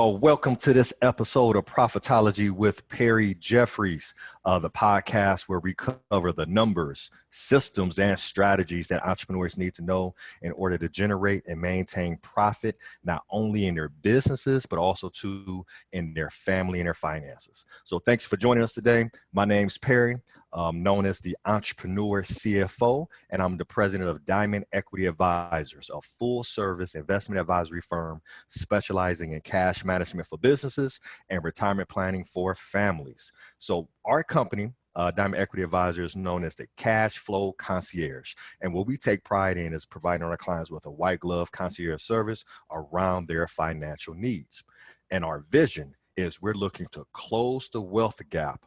Welcome to this episode of Profitology with Perry Jeffries, the podcast where we cover the numbers, systems, and strategies that entrepreneurs need to know in order to generate and maintain profit, not only in their businesses, but also too in their family and their finances. So thank you for joining us today. My name's Perry. Known as the Entrepreneur CFO, and I'm the president of Diamond Equity Advisors, a full-service investment advisory firm specializing in cash management for businesses and retirement planning for families. So our company, Diamond Equity Advisors, is known as the Cash Flow Concierge, and what we take pride in is providing our clients with a white glove concierge service around their financial needs. And our vision is we're looking to close the wealth gap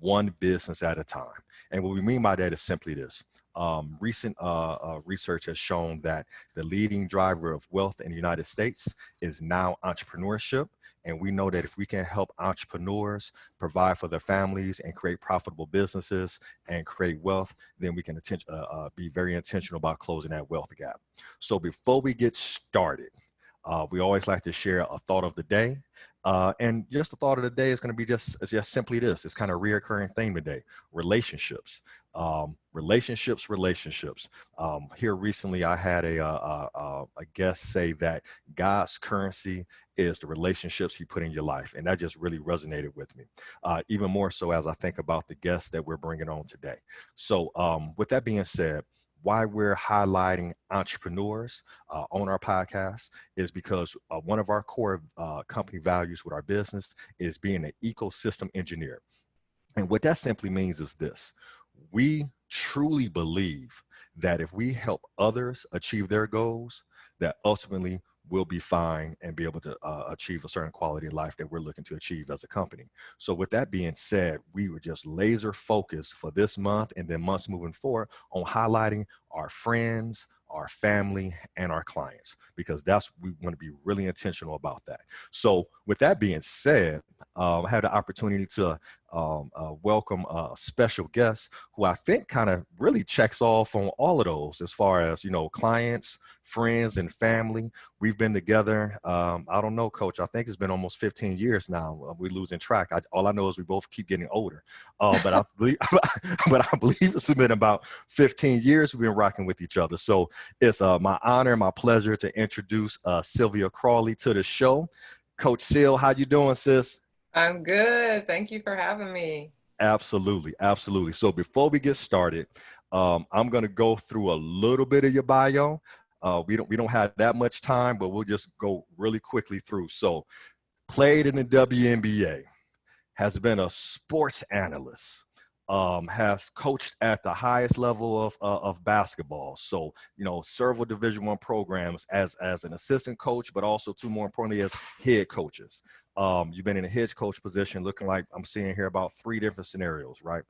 one business at a time. And what we mean by that is simply this. Recent research has shown that the leading driver of wealth in the United States is now entrepreneurship. And we know that if we can help entrepreneurs provide for their families and create profitable businesses and create wealth, then we can be very intentional about closing that wealth gap. So before we get started, we always like to share a thought of the day. And just the thought of the day is going to be just simply this. It's kind of a reoccurring theme today. Relationships. Here recently, I had a guest say that God's currency is the relationships he put in your life. And that just really resonated with me, even more so as I think about the guests that we're bringing on today. So with that being said, why we're highlighting entrepreneurs on our podcast is because one of our core company values with our business is being an ecosystem engineer. And what that simply means is this: we truly believe that if we help others achieve their goals, that ultimately we'll be fine and be able to achieve a certain quality of life that we're looking to achieve as a company. So with that being said, we were just laser focused for this month and then months moving forward on highlighting our friends, our family, and our clients, because we want to be really intentional about that. So with that being said, I had the opportunity to welcome a special guest who I think kind of really checks off on all of those as far as, clients, friends, and family. We've been together, I don't know, Coach, I think it's been almost 15 years now. We're losing track. All I know is we both keep getting older. But I believe it's been about 15 years we've been rocking with each other. So it's my honor, my pleasure to introduce Sylvia Crawley to the show. Coach Sil, how you doing, sis? I'm good. Thank you for having me. Absolutely. Absolutely. So before we get started, I'm going to go through a little bit of your bio. We don't have that much time, but we'll just go really quickly through. So played in the WNBA, has been a sports analyst, has coached at the highest level of basketball. So, several Division I programs as an assistant coach, but also more importantly, as head coaches. You've been in a head coach position, looking like I'm seeing here about 3 different scenarios, right?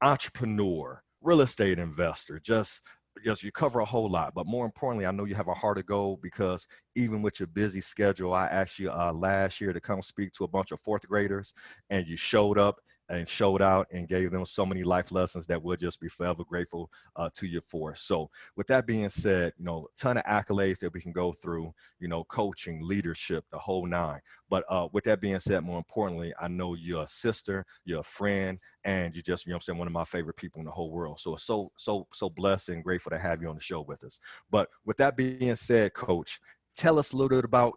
Entrepreneur, real estate investor, just you cover a whole lot. But more importantly, I know you have a heart of gold, because even with your busy schedule, I asked you last year to come speak to a bunch of 4th graders, and you showed up and showed out and gave them so many life lessons that we'll just be forever grateful to you for. So with that being said, a ton of accolades that we can go through, coaching, leadership, the whole 9. But with that being said, more importantly, I know you're a sister, you're a friend, and you're just, one of my favorite people in the whole world. So so blessed and grateful to have you on the show with us. But with that being said, Coach, tell us a little bit about,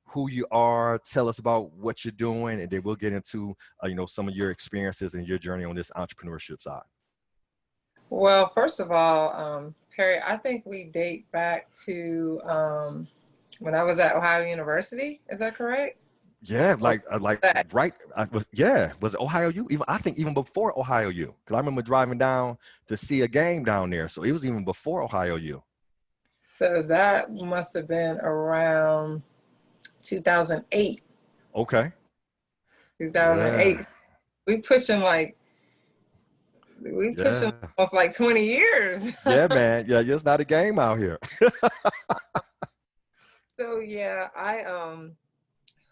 who you are, tell us about what you're doing, and then we'll get into, some of your experiences and your journey on this entrepreneurship side. Well, first of all, Perry, I think we date back to when I was at Ohio University. Is that correct? Yeah, right. Yeah, was it Ohio U? I think even before Ohio U, because I remember driving down to see a game down there. So it was even before Ohio U. So that must have been around 2008. Okay. 2008. Yeah. We pushing almost like 20 years. Yeah, man. Yeah, it's not a game out here. So yeah,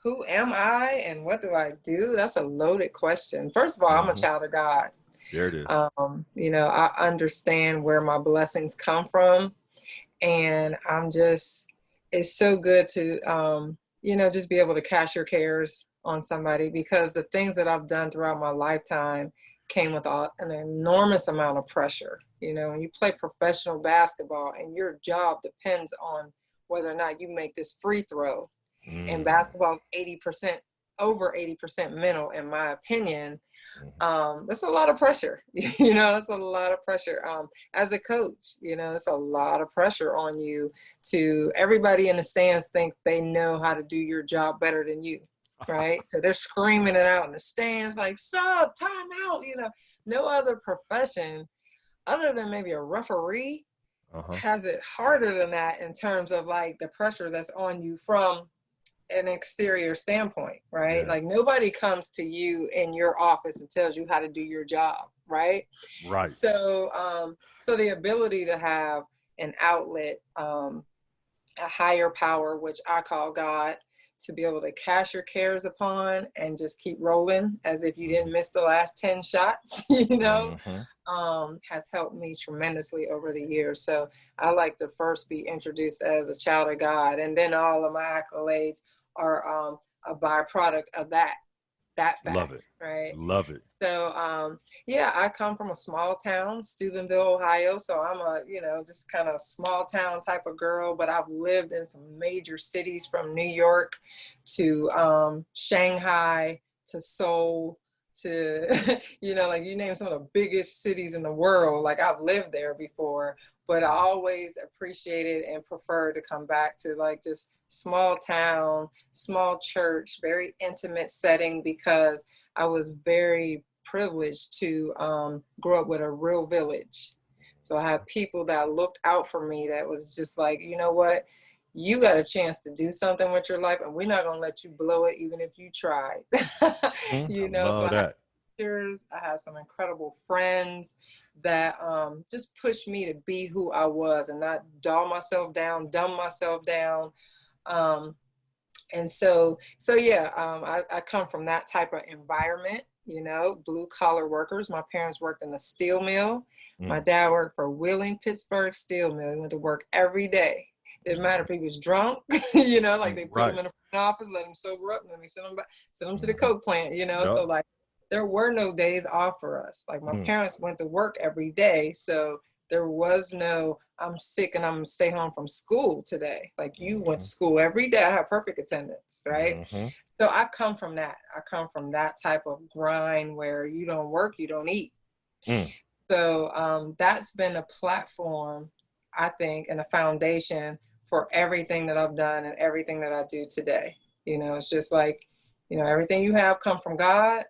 who am I and what do I do? That's a loaded question. First of all, I'm a child of God. There it is. I understand where my blessings come from, and it's so good to just be able to cast your cares on somebody, because the things that I've done throughout my lifetime came with an enormous amount of pressure. When you play professional basketball and your job depends on whether or not you make this free throw, and basketball is 80%, over 80% mental, in my opinion. That's a lot of pressure. It's a lot of pressure. As a coach, it's a lot of pressure on you. Everybody in the stands think they know how to do your job better than you, right? So they're screaming it out in the stands like, sub, time out. No other profession other than maybe a referee has it harder than that in terms of like the pressure that's on you from an exterior standpoint, right? Like nobody comes to you in your office and tells you how to do your job, right? Right. So the ability to have an outlet, a higher power, which I call God, to be able to cast your cares upon and just keep rolling as if you didn't miss the last 10 shots, has helped me tremendously over the years. So I like to first be introduced as a child of God, and then all of my accolades are a byproduct of that fact. Love it. Right. Love it. So I come from a small town, Steubenville, Ohio. So I'm just kind of small town type of girl, but I've lived in some major cities, from New York to Shanghai to Seoul to like you name some of the biggest cities in the world. Like I've lived there before, but I always appreciated and prefer to come back to like just small town, small church, very intimate setting, because I was very privileged to grow up with a real village. So I have people that looked out for me, that was just like, you know what, you got a chance to do something with your life, and we're not going to let you blow it even if you tried. I love that. I had some incredible friends that just pushed me to be who I was and not dumb myself down. I come from that type of environment, blue collar workers. My parents worked in a steel mill. My dad worked for Wheeling, Pittsburgh Steel Mill. He went to work every day. Didn't matter if he was drunk, like they put him in the front office, let him sober up, and then we send him to the coke plant, So like there were no days off for us. Like my parents went to work every day. So there was no, I'm sick and I'm gonna stay home from school today. Like you went to school every day. I had perfect attendance, right? So I come from that. I come from that type of grind where you don't work, you don't eat. So that's been a platform, I think, and a foundation for everything that I've done and everything that I do today. It's just like, everything you have come from God,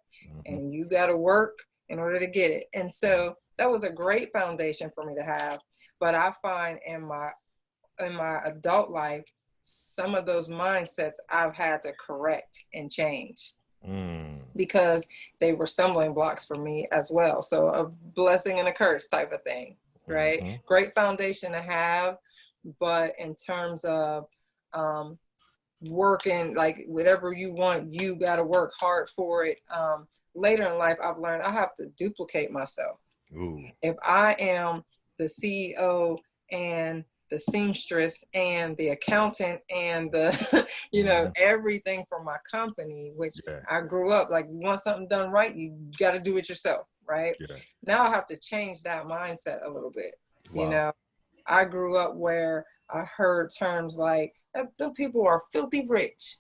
and you got to work in order to get it. And so that was a great foundation for me to have. But I find in my adult life, some of those mindsets I've had to correct and change because they were stumbling blocks for me as well. So a blessing and a curse type of thing, right? Great foundation to have. But in terms of working, like whatever you want, you got to work hard for it. Later in life, I've learned I have to duplicate myself. If I am the CEO and the seamstress and the accountant and the, everything for my company, which I grew up, like you want something done right, you got to do it yourself, right? Now I have to change that mindset a little bit. I grew up where I heard terms like, the people are filthy rich,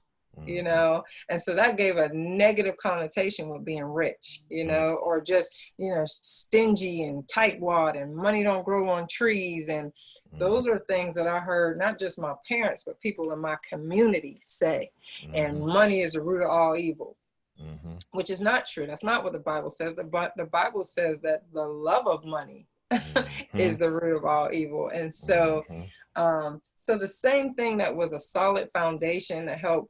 and so that gave a negative connotation with being rich, or just, stingy and tightwad and money don't grow on trees. And those are things that I heard, not just my parents, but people in my community say, and money is the root of all evil, which is not true. That's not what the Bible says. The Bible says that the love of money is the root of all evil. And so, so the same thing that was a solid foundation to help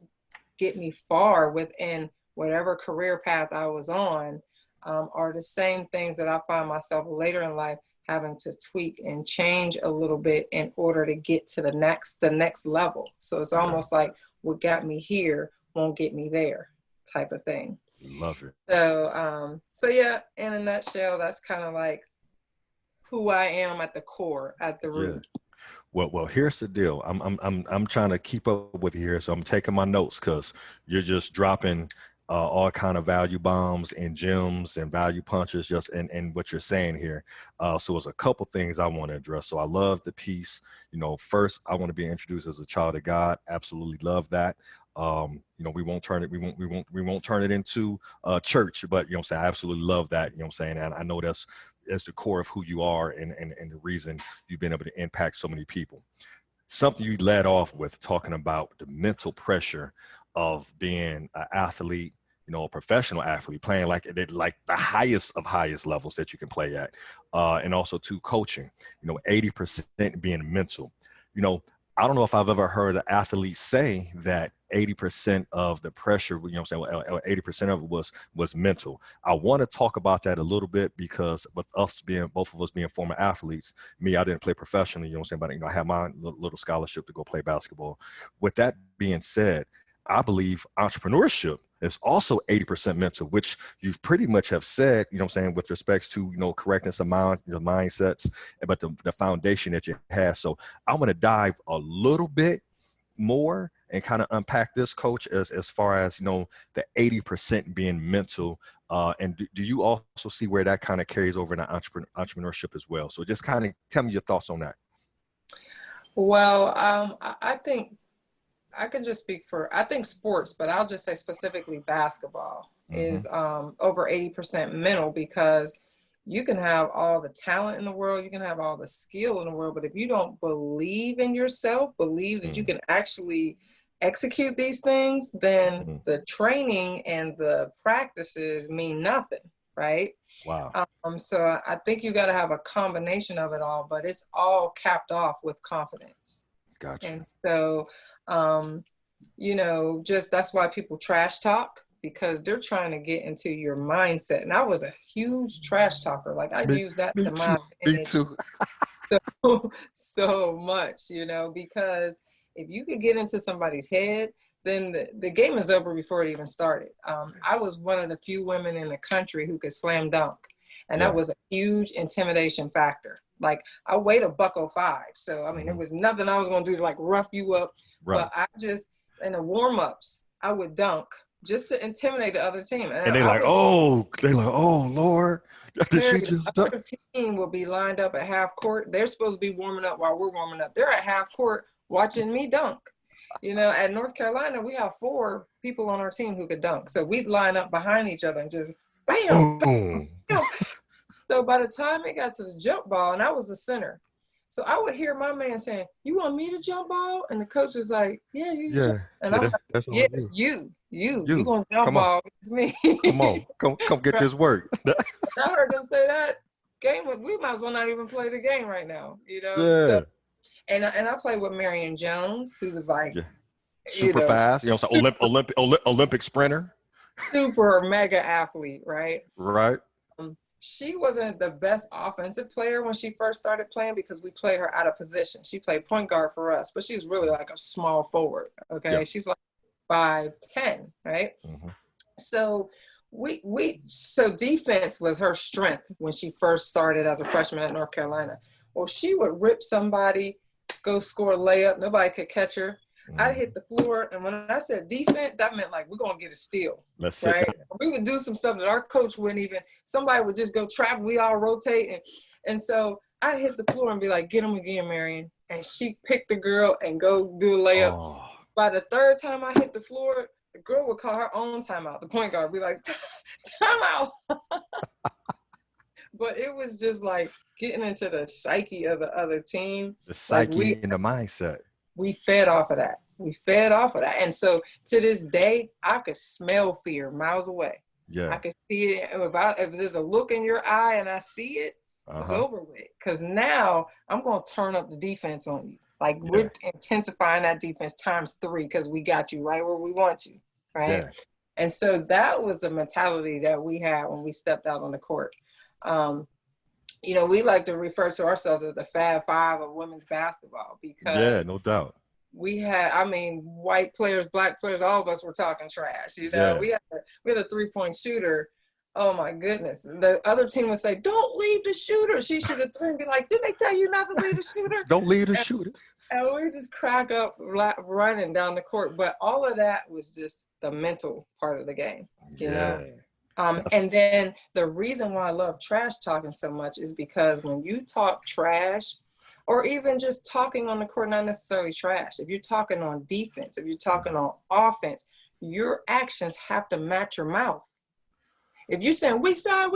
get me far within whatever career path I was on, are the same things that I find myself later in life having to tweak and change a little bit in order to get to the next level. So it's almost like what got me here won't get me there type of thing. Love it. So yeah, in a nutshell, that's kind of like who I am at the core, at the root. Well, here's the deal. I'm trying to keep up with you here, so I'm taking my notes because you're just dropping all kind of value bombs and gems and value punches just in what you're saying here. So there's a couple things I want to address. So I love the piece. First I want to be introduced as a child of God. Absolutely love that. We won't turn it. We won't turn it into church, but I'm saying I absolutely love that. I'm saying, and I know that's the core of who you are and the reason you've been able to impact so many people. Something you led off with talking about the mental pressure of being an athlete, a professional athlete, playing like the highest of highest levels that you can play at, and also to coaching, 80% being mental. I don't know if I've ever heard an athlete say that 80% of the pressure, 80% of it was mental. I want to talk about that a little bit because with both of us being former athletes, me, I didn't play professionally, but I had my little scholarship to go play basketball. With that being said, I believe entrepreneurship is also 80% mental, which you've pretty much have said, with respects to, correctness of mind, mindsets, but the foundation that you have. So I'm going to dive a little bit more and kind of unpack this, coach, as far as, the 80% being mental. And do you also see where that kind of carries over into entrepreneurship as well? So just kind of tell me your thoughts on that. Well, I think I can just speak I think sports, but I'll just say specifically basketball is over 80% mental, because you can have all the talent in the world, you can have all the skill in the world, but if you don't believe in yourself, believe that you can actually execute these things, then the training and the practices mean nothing, right? Wow. So I think you got to have a combination of it all, but it's all capped off with confidence. Gotcha. And so, just that's why people trash talk, because they're trying to get into your mindset. And I was a huge trash talker. Like I use that to my advantage. Me too. so much, because if you could get into somebody's head, then the game is over before it even started. I was one of the few women in the country who could slam dunk. And that was a huge intimidation factor. Like I weighed $105. So, I mean, there was nothing I was going to do to like rough you up. Right. But in the warm-ups, I would dunk just to intimidate the other team. And they're like, oh, Lord. The other team will be lined up at half court. They're supposed to be warming up while we're warming up. They're at half court watching me dunk. At North Carolina, we have 4 people on our team who could dunk. So we'd line up behind each other and just bam, bam, bam. So by the time it got to the jump ball, and I was the center, so I would hear my man saying, "You want me to jump ball?" And the coach was like, "Yeah, you." Jump. And I'm like, "Yeah, you gonna jump ball? It's me. come get this work." I heard them say that game. We might as well not even play the game right now, Yeah. So, and I played with Marion Jones, who was like super fast. So Olympic sprinter. Super mega athlete, right? Right. She wasn't the best offensive player when she first started playing because we played her out of position. She played point guard for us, but she's really like a small forward. Okay. Yeah. She's like 5'10", right? So so defense was her strength when she first started as a freshman at North Carolina. Well, she would rip somebody, go score a layup. Nobody could catch her. I'd hit the floor, and when I said defense, that meant like we're gonna get a steal. Right? We would do some stuff that our coach wouldn't even. Somebody would just go trap. We all rotate, and so I'd hit the floor and be like, "Get him again, Marion," and she picked the girl and go do a layup. Oh. By the third time I hit the floor, the girl would call her own timeout. The point guard would be like, "Timeout." But it was just like getting into the psyche of the other team. The psyche and the mindset. We fed off of that. And so to this day, I could smell fear miles away. Yeah. I could see it. If there's a look in your eye and I see it, it's over with. Because now I'm going to turn up the defense on you. Like we're intensifying that defense times 3 because we got you right where we want you. Right. Yeah. And so that was the mentality that we had when we stepped out on the court. We like to refer to ourselves as the Fab Five of women's basketball because no doubt. We had, white players, black players, all of us were talking trash. We had a 3-point shooter Oh my goodness. The other team would say, don't leave the shooter. She should have thrown and be like, didn't they tell you not to leave the shooter? Don't leave the shooter. And we just crack up running down the court. But all of that was just the mental part of the game, you know? And then the reason why I love trash talking so much is because when you talk trash, or even just talking on the court, not necessarily trash, if you're talking on defense, if you're talking on offense, your actions have to match your mouth. If you're saying weak side,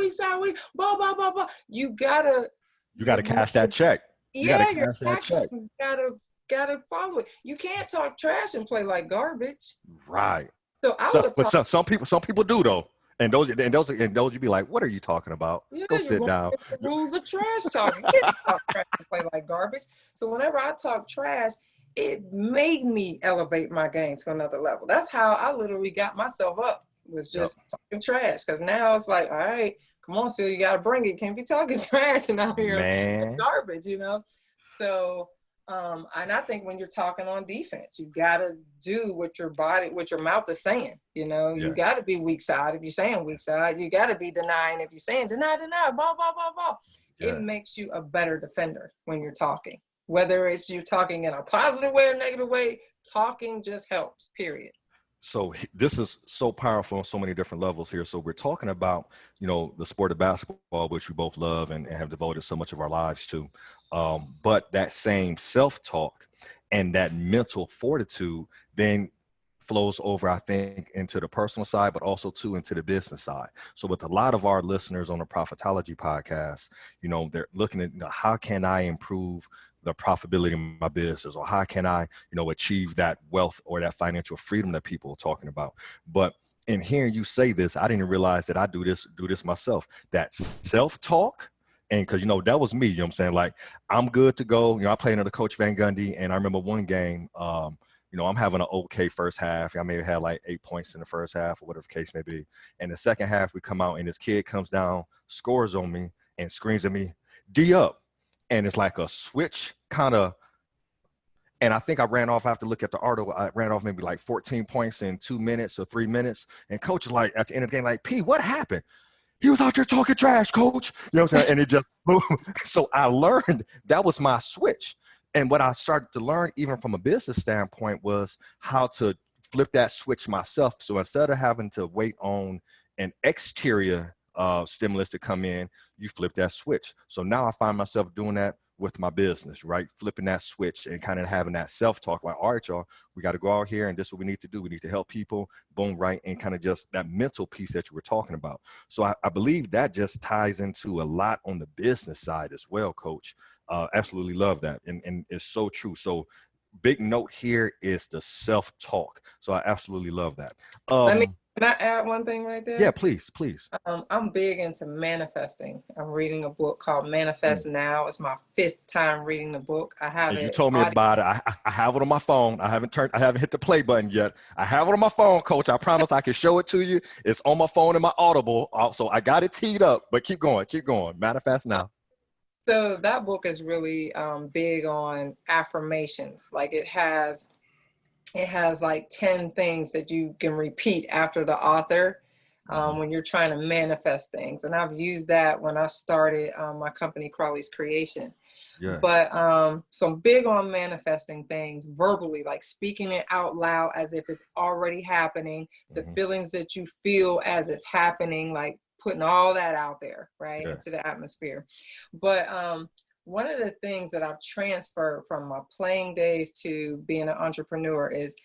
blah, blah, blah, blah, you gotta cash that check. Yeah, your actions gotta follow it. You can't talk trash and play like garbage. Right. So some people do though. And those you'd be like, what are you talking about? Yeah, go sit down. It's the rules of trash talking. You can't talk trash and play like garbage. So whenever I talk trash, it made me elevate my game to another level. That's how I literally got myself up, was just talking trash. Because now it's like, all right, come on, Sylvia, you got to bring it. You can't be talking trash and out here garbage, you know? So, and I think when you're talking on defense, you got to do what your mouth is saying, you know? You got to be weak side if you're saying weak side. You got to be denying if you're saying deny, blah, blah, blah, blah. Yeah. It makes you a better defender when you're talking. Whether it's you talking in a positive way or negative way, talking just helps, period. So this is so powerful on so many different levels here. So we're talking about, you know, the sport of basketball, which we both love and have devoted so much of our lives to. But that same self-talk and that mental fortitude then flows over, I think, into the personal side, but also too into the business side. So with a lot of our listeners on the Profitology podcast, you know, they're looking at, you know, how can I improve the profitability of my business, or how can I, you know, achieve that wealth or that financial freedom that people are talking about. But in hearing you say this, I didn't realize that I do this myself, that self-talk. And because, you know, that was me, you know what I'm saying? Like, I'm good to go. You know, I played under Coach Van Gundy, and I remember one game, you know, I'm having an okay first half. I may have had like 8 points in the first half or whatever the case may be. And the second half, we come out and this kid comes down, scores on me and screams at me, D up. And it's like a switch kind of, and I think I ran off, I have to look at the article, I ran off maybe like 14 points in 2 minutes or 3 minutes. And coach is like, at the end of the game, like, P, what happened? He was out there talking trash, coach. You know what I'm saying? And it just, boom. So I learned that was my switch. And what I started to learn, even from a business standpoint, was how to flip that switch myself. So instead of having to wait on an exterior stimulus to come in, you flip that switch. So now I find myself doing that with my business, right? Flipping that switch and kind of having that self-talk, like, all right, y'all, we got to go out here and this is what we need to do. We need to help people, boom, right? And kind of just that mental piece that you were talking about. So I believe that just ties into a lot on the business side as well, Coach. Absolutely love that. And it's so true. So big note here is the self-talk. So I absolutely love that. Can I add one thing right there? Yeah, please. I'm big into manifesting. I'm reading a book called Manifest Now. It's my 5th time reading the book. I have it. You told me about it. I have it on my phone. I haven't hit the play button yet. I have it on my phone, Coach. I promise I can show it to you. It's on my phone in my Audible. So I got it teed up, but keep going. Manifest Now. So that book is really big on affirmations. Like it has like 10 things that you can repeat after the author when you're trying to manifest things. And I've used that when I started my company, Crawley's Creations. Yeah. But so I'm big on manifesting things verbally, like speaking it out loud as if it's already happening, the feelings that you feel as it's happening, like putting all that out there, right, into the atmosphere. But one of the things that I've transferred from my playing days to being an entrepreneur is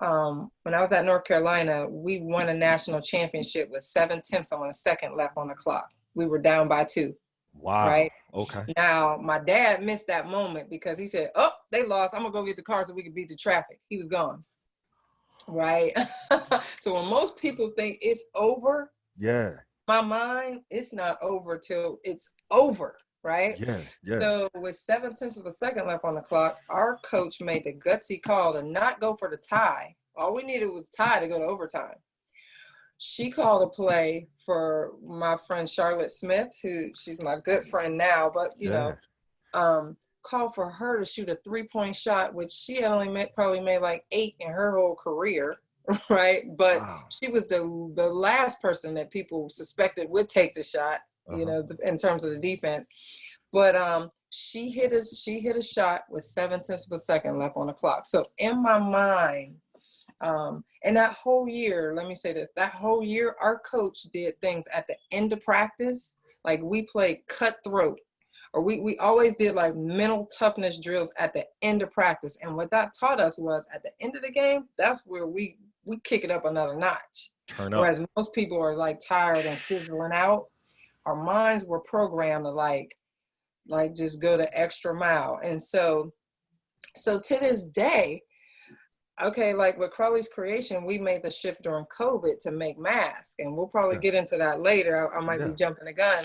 when I was at North Carolina, we won a national championship with 7 tenths on a second left on the clock. We were down by 2. Wow. Right. Okay. Now, my dad missed that moment because he said, oh, they lost. I'm going to go get the car so we can beat the traffic. He was gone. Right. So when most people think it's over, my mind, it's not over till it's over. Right. Yeah. So with 7 tenths of a second left on the clock, our coach made the gutsy call to not go for the tie. All we needed was tie to go to overtime. She called a play for my friend Charlotte Smith, who she's my good friend now, but you know, called for her to shoot a 3-point shot, which she had only probably made like 8 in her whole career. right? But Wow. she was the last person that people suspected would take the shot, you know, in terms of the defense. But she hit a shot with 7/10 of a second left on the clock. So in my mind, and that whole year, let me say this, that whole year, our coach did things at the end of practice. Like we played cutthroat, or we always did like mental toughness drills at the end of practice. And what that taught us was at the end of the game, that's where we kick it up another notch. Turn up. Whereas most people are like tired and fizzling out. Our minds were programmed to like just go the extra mile. And so to this day, okay, like with Crawley's Creation, we made the shift during COVID to make masks, and we'll probably get into that later. I might be jumping the gun,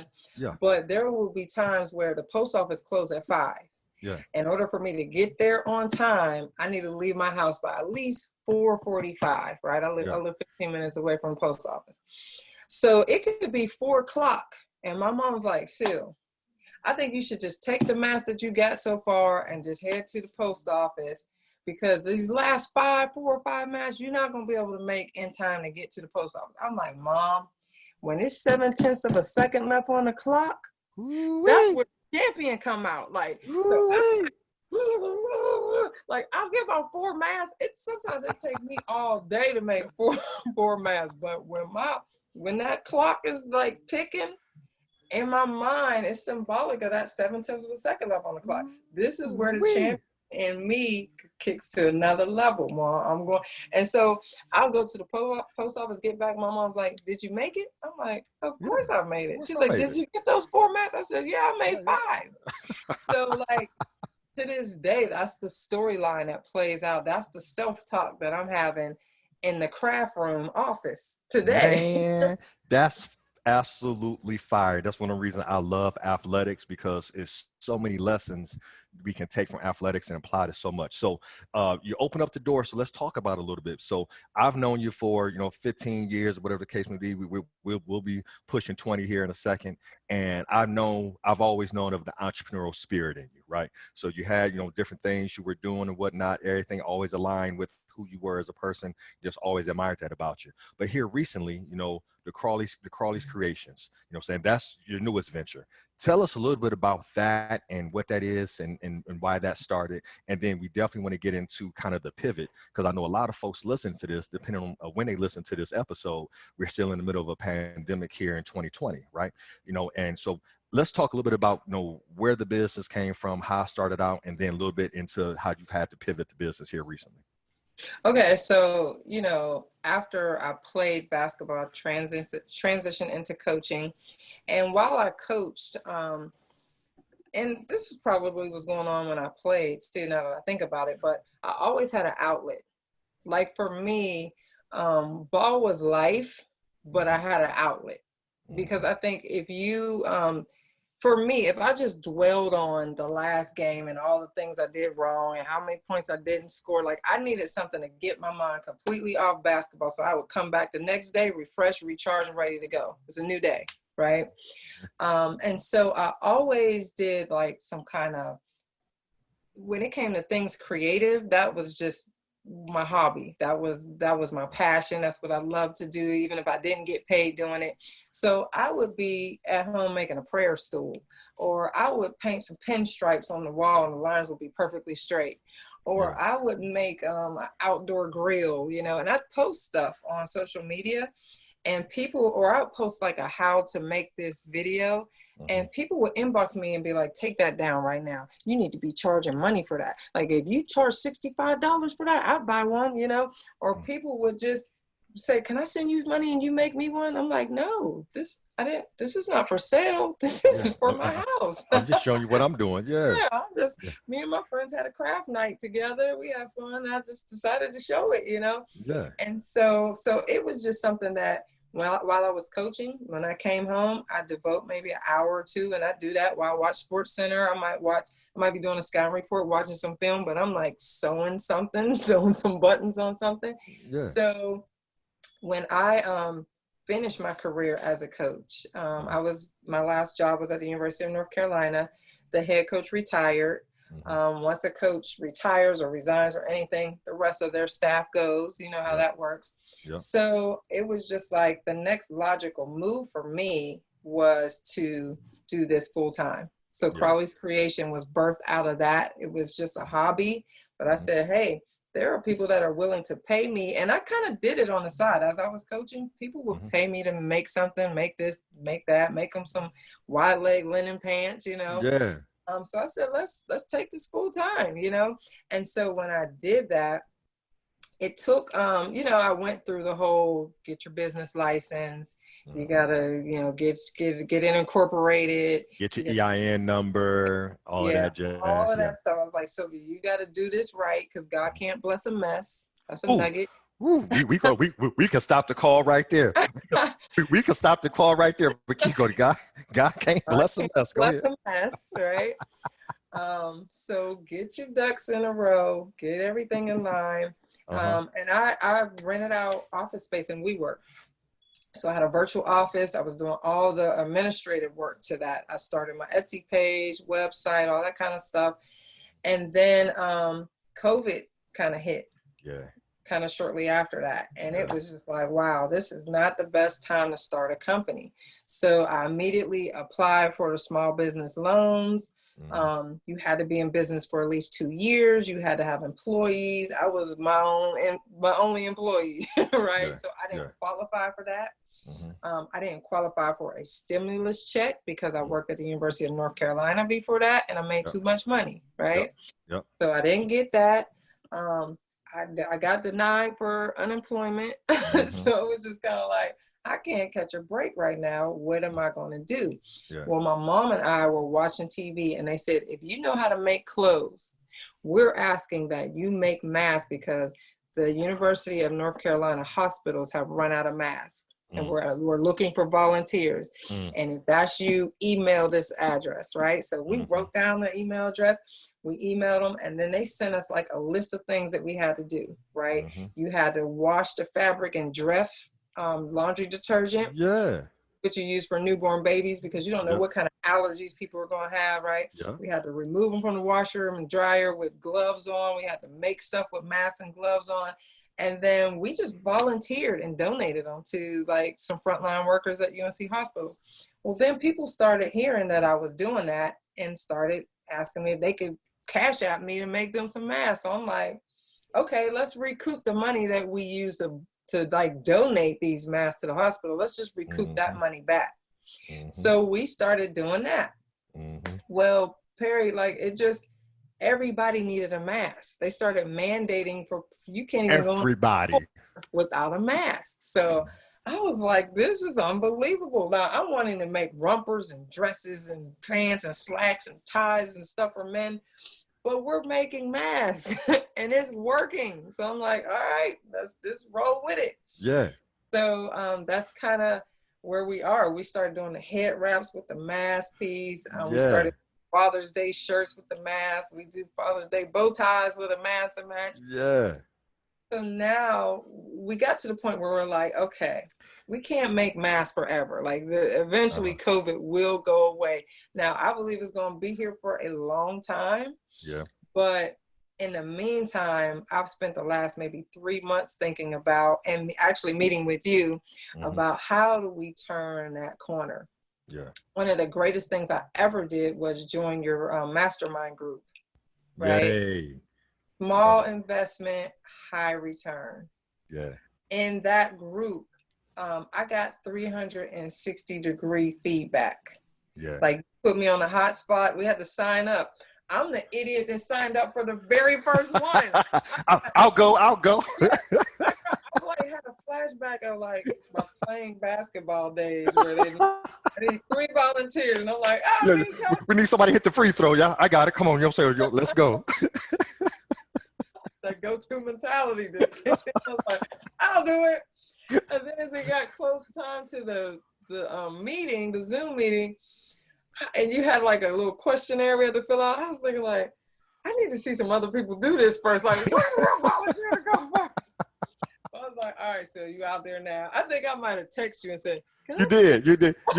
but there will be times where the post office closed at 5. Yeah. In order for me to get there on time, I need to leave my house by at least 4:45, right? I live 15 minutes away from the post office. So it could be 4 o'clock, and my mom's like, Sil, I think you should just take the mask that you got so far and just head to the post office, because these last 4 or 5 masks, you're not going to be able to make in time to get to the post office. I'm like, Mom, when it's 7/10 of a second left on the clock, that's where the champion come out. Like, so like I'll give out 4 masks. Sometimes it takes me all day to make four masks. But when that clock is like ticking, in my mind, it's symbolic of that 7/10 of a second left on the clock. This is where the champion in me kicks to another level, Mom. I'm going, and so I'll go to the post office, get back. My mom's like, "Did you make it?" I'm like, "Of course I made it." She's like, "Did you get those 4 masks?" I said, "Yeah, I made 5." So like to this day, that's the storyline that plays out. That's the self-talk that I'm having in the craft room office today. Man, that's absolutely fire. That's one of the reasons I love athletics, because it's so many lessons we can take from athletics and apply to so much. So you open up the door. So let's talk about it a little bit. So I've known you for, 15 years, whatever the case may be. We'll be pushing 20 here in a second. And I've always known of the entrepreneurial spirit in you, right? So you had, different things you were doing and whatnot, everything always aligned with who you were as a person. Just always admired that about you. But here recently, the Crawleys Creations, saying that's your newest venture. Tell us a little bit about that and what that is and why that started. And then we definitely want to get into kind of the pivot, because I know a lot of folks listen to this, depending on when they listen to this episode, we're still in the middle of a pandemic here in 2020, right? And so let's talk a little bit about, where the business came from, how it started out, and then a little bit into how you've had to pivot the business here recently. Okay, so, after I played basketball, transition into coaching. And while I coached, and this probably was going on when I played too, now that I think about it, but I always had an outlet. Like for me, ball was life, but I had an outlet. Because I think if you, for me, if I just dwelled on the last game and all the things I did wrong and how many points I didn't score, like I needed something to get my mind completely off basketball. So I would come back the next day, refreshed, recharged, and ready to go. It's a new day, right? And so I always did like some kind of, when it came to things creative, that was just my hobby. That was my passion. That's what I love to do, even if I didn't get paid doing it. So I would be at home making a prayer stool, or I would paint some pinstripes on the wall and the lines would be perfectly straight. Or I would make an outdoor grill, and I'd post stuff on social media, and people, or I would post like a how to make this video. And people would inbox me and be like, take that down right now. You need to be charging money for that. Like if you charge $65 for that, I'd buy one, Or people would just say, can I send you money and you make me one? I'm like, no, this is not for sale. This is for my house. I'm just showing you what I'm doing. Yeah. Me and my friends had a craft night together. We had fun. I just decided to show it, Yeah. And so it was just something that, while I was coaching, when I came home, I devote maybe an hour or two, and I do that while I watch Sports Center. I might be doing a scouting report, watching some film, but I'm like sewing some buttons on something. Yeah. So when I finished my career as a coach, my last job was at the University of North Carolina. The head coach retired. Once a coach retires or resigns or anything, the rest of their staff goes. You know how that works. So it was just like the next logical move for me was to do this full time. So Crawley's Creation was birthed out of that. It was just a hobby, but I said, hey, there are people that are willing to pay me. And I kind of did it on the side. As I was coaching, people would pay me to make something, make this, make that, make them some wide leg linen pants, you know? Yeah. So I said, let's take this full time, you know? And so when I did that, it took, you know, I went through the whole, get your business license. You gotta, you know, get it incorporated. Get your EIN number, all of that jazz. All of that stuff. I was like, Sylvia, you gotta do this right, because God can't bless a mess. That's a nugget. Ooh, we can stop the call right there. We can stop the call right there. But keep going. God can't bless a mess. Go ahead. Bless a mess, right? So get your ducks in a row, get everything in line. And I rented out office space in WeWork. So I had a virtual office. I was doing all the administrative work to that. I started my Etsy page, website, all that kind of stuff. And then COVID kind of hit. Yeah. Kind of shortly after that. And it was just like, wow, this is not the best time to start a company. So I immediately applied for the small business loans. You had to be in business for at least 2 years. You had to have employees. I was my only employee, right? So I didn't qualify for that. I didn't qualify for a stimulus check because I worked at the University of North Carolina before that, and I made too much money, right? So I didn't get that. I got denied for unemployment. So it was just kind of like, I can't catch a break right now. What am I going to do? Well, my mom and I were watching TV, and they said, if you know how to make clothes, we're asking that you make masks, because the University of North Carolina hospitals have run out of masks. And we're looking for volunteers. And if that's you, email this address, right? So we wrote down the email address, we emailed them, and then they sent us like a list of things that we had to do, right? You had to wash the fabric in Dreft laundry detergent. Which you use for newborn babies, because you don't know what kind of allergies people are going to have, right? We had to remove them from the washer and dryer with gloves on. We had to make stuff with masks and gloves on. And then we just volunteered and donated them to like some frontline workers at UNC hospitals. Well, then people started hearing that I was doing that and started asking me if they could cash out me to make them some masks. So I'm like, okay, let's recoup the money that we used to like donate these masks to the hospital. Let's just recoup that money back. So we started doing that. Well, Perry, like everybody needed a mask. They started mandating for, you can't even everybody go without a mask. So I was like, this is unbelievable. Now I'm wanting to make rompers and dresses and pants and slacks and ties and stuff for men, but we're making masks and it's working. So I'm like, all right, let's just roll with it. So that's kind of where we are. We started doing the head wraps with the mask piece. We started Father's Day shirts with the mask. We do Father's Day bow ties with a mask to match. So now we got to the point where we're like, okay, we can't make masks forever. Like eventually COVID will go away. Now I believe it's going to be here for a long time. But in the meantime, I've spent the last maybe 3 months thinking about, and actually meeting with you about how do we turn that corner. One of the greatest things I ever did was join your mastermind group, right? Small investment, high return. In that group, I got 360-degree feedback. Like put me on the hot spot. We had to sign up. I'm the idiot that signed up for the very first one. I'll go. I like had a flashback of like my playing basketball days where they need 3 volunteers, and I'm like, we need somebody to hit the free throw. I got it. Come on, let's go. That go-to mentality. I was like, I'll do it. And then as it got close time to the meeting, the Zoom meeting, and you had like a little questionnaire we had to fill out, I was thinking like, I need to see some other people do this first. Like, where's the volunteer to go first? I was like, all right, so you out there now. I think I might have texted you and said, you did. Can I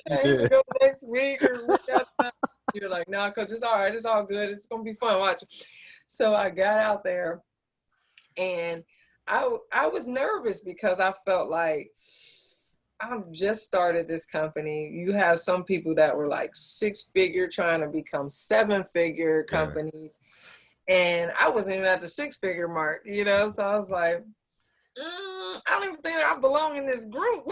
change to go next week or week after that? You're like, no, coach, it's all right. It's all good. It's going to be fun. Watch. So I got out there, and I was nervous because I felt like I've just started this company. You have some people that were like 6-figure trying to become 7-figure companies. And I wasn't even at the 6-figure mark, you know? So I was like, I don't even think I belong in this group.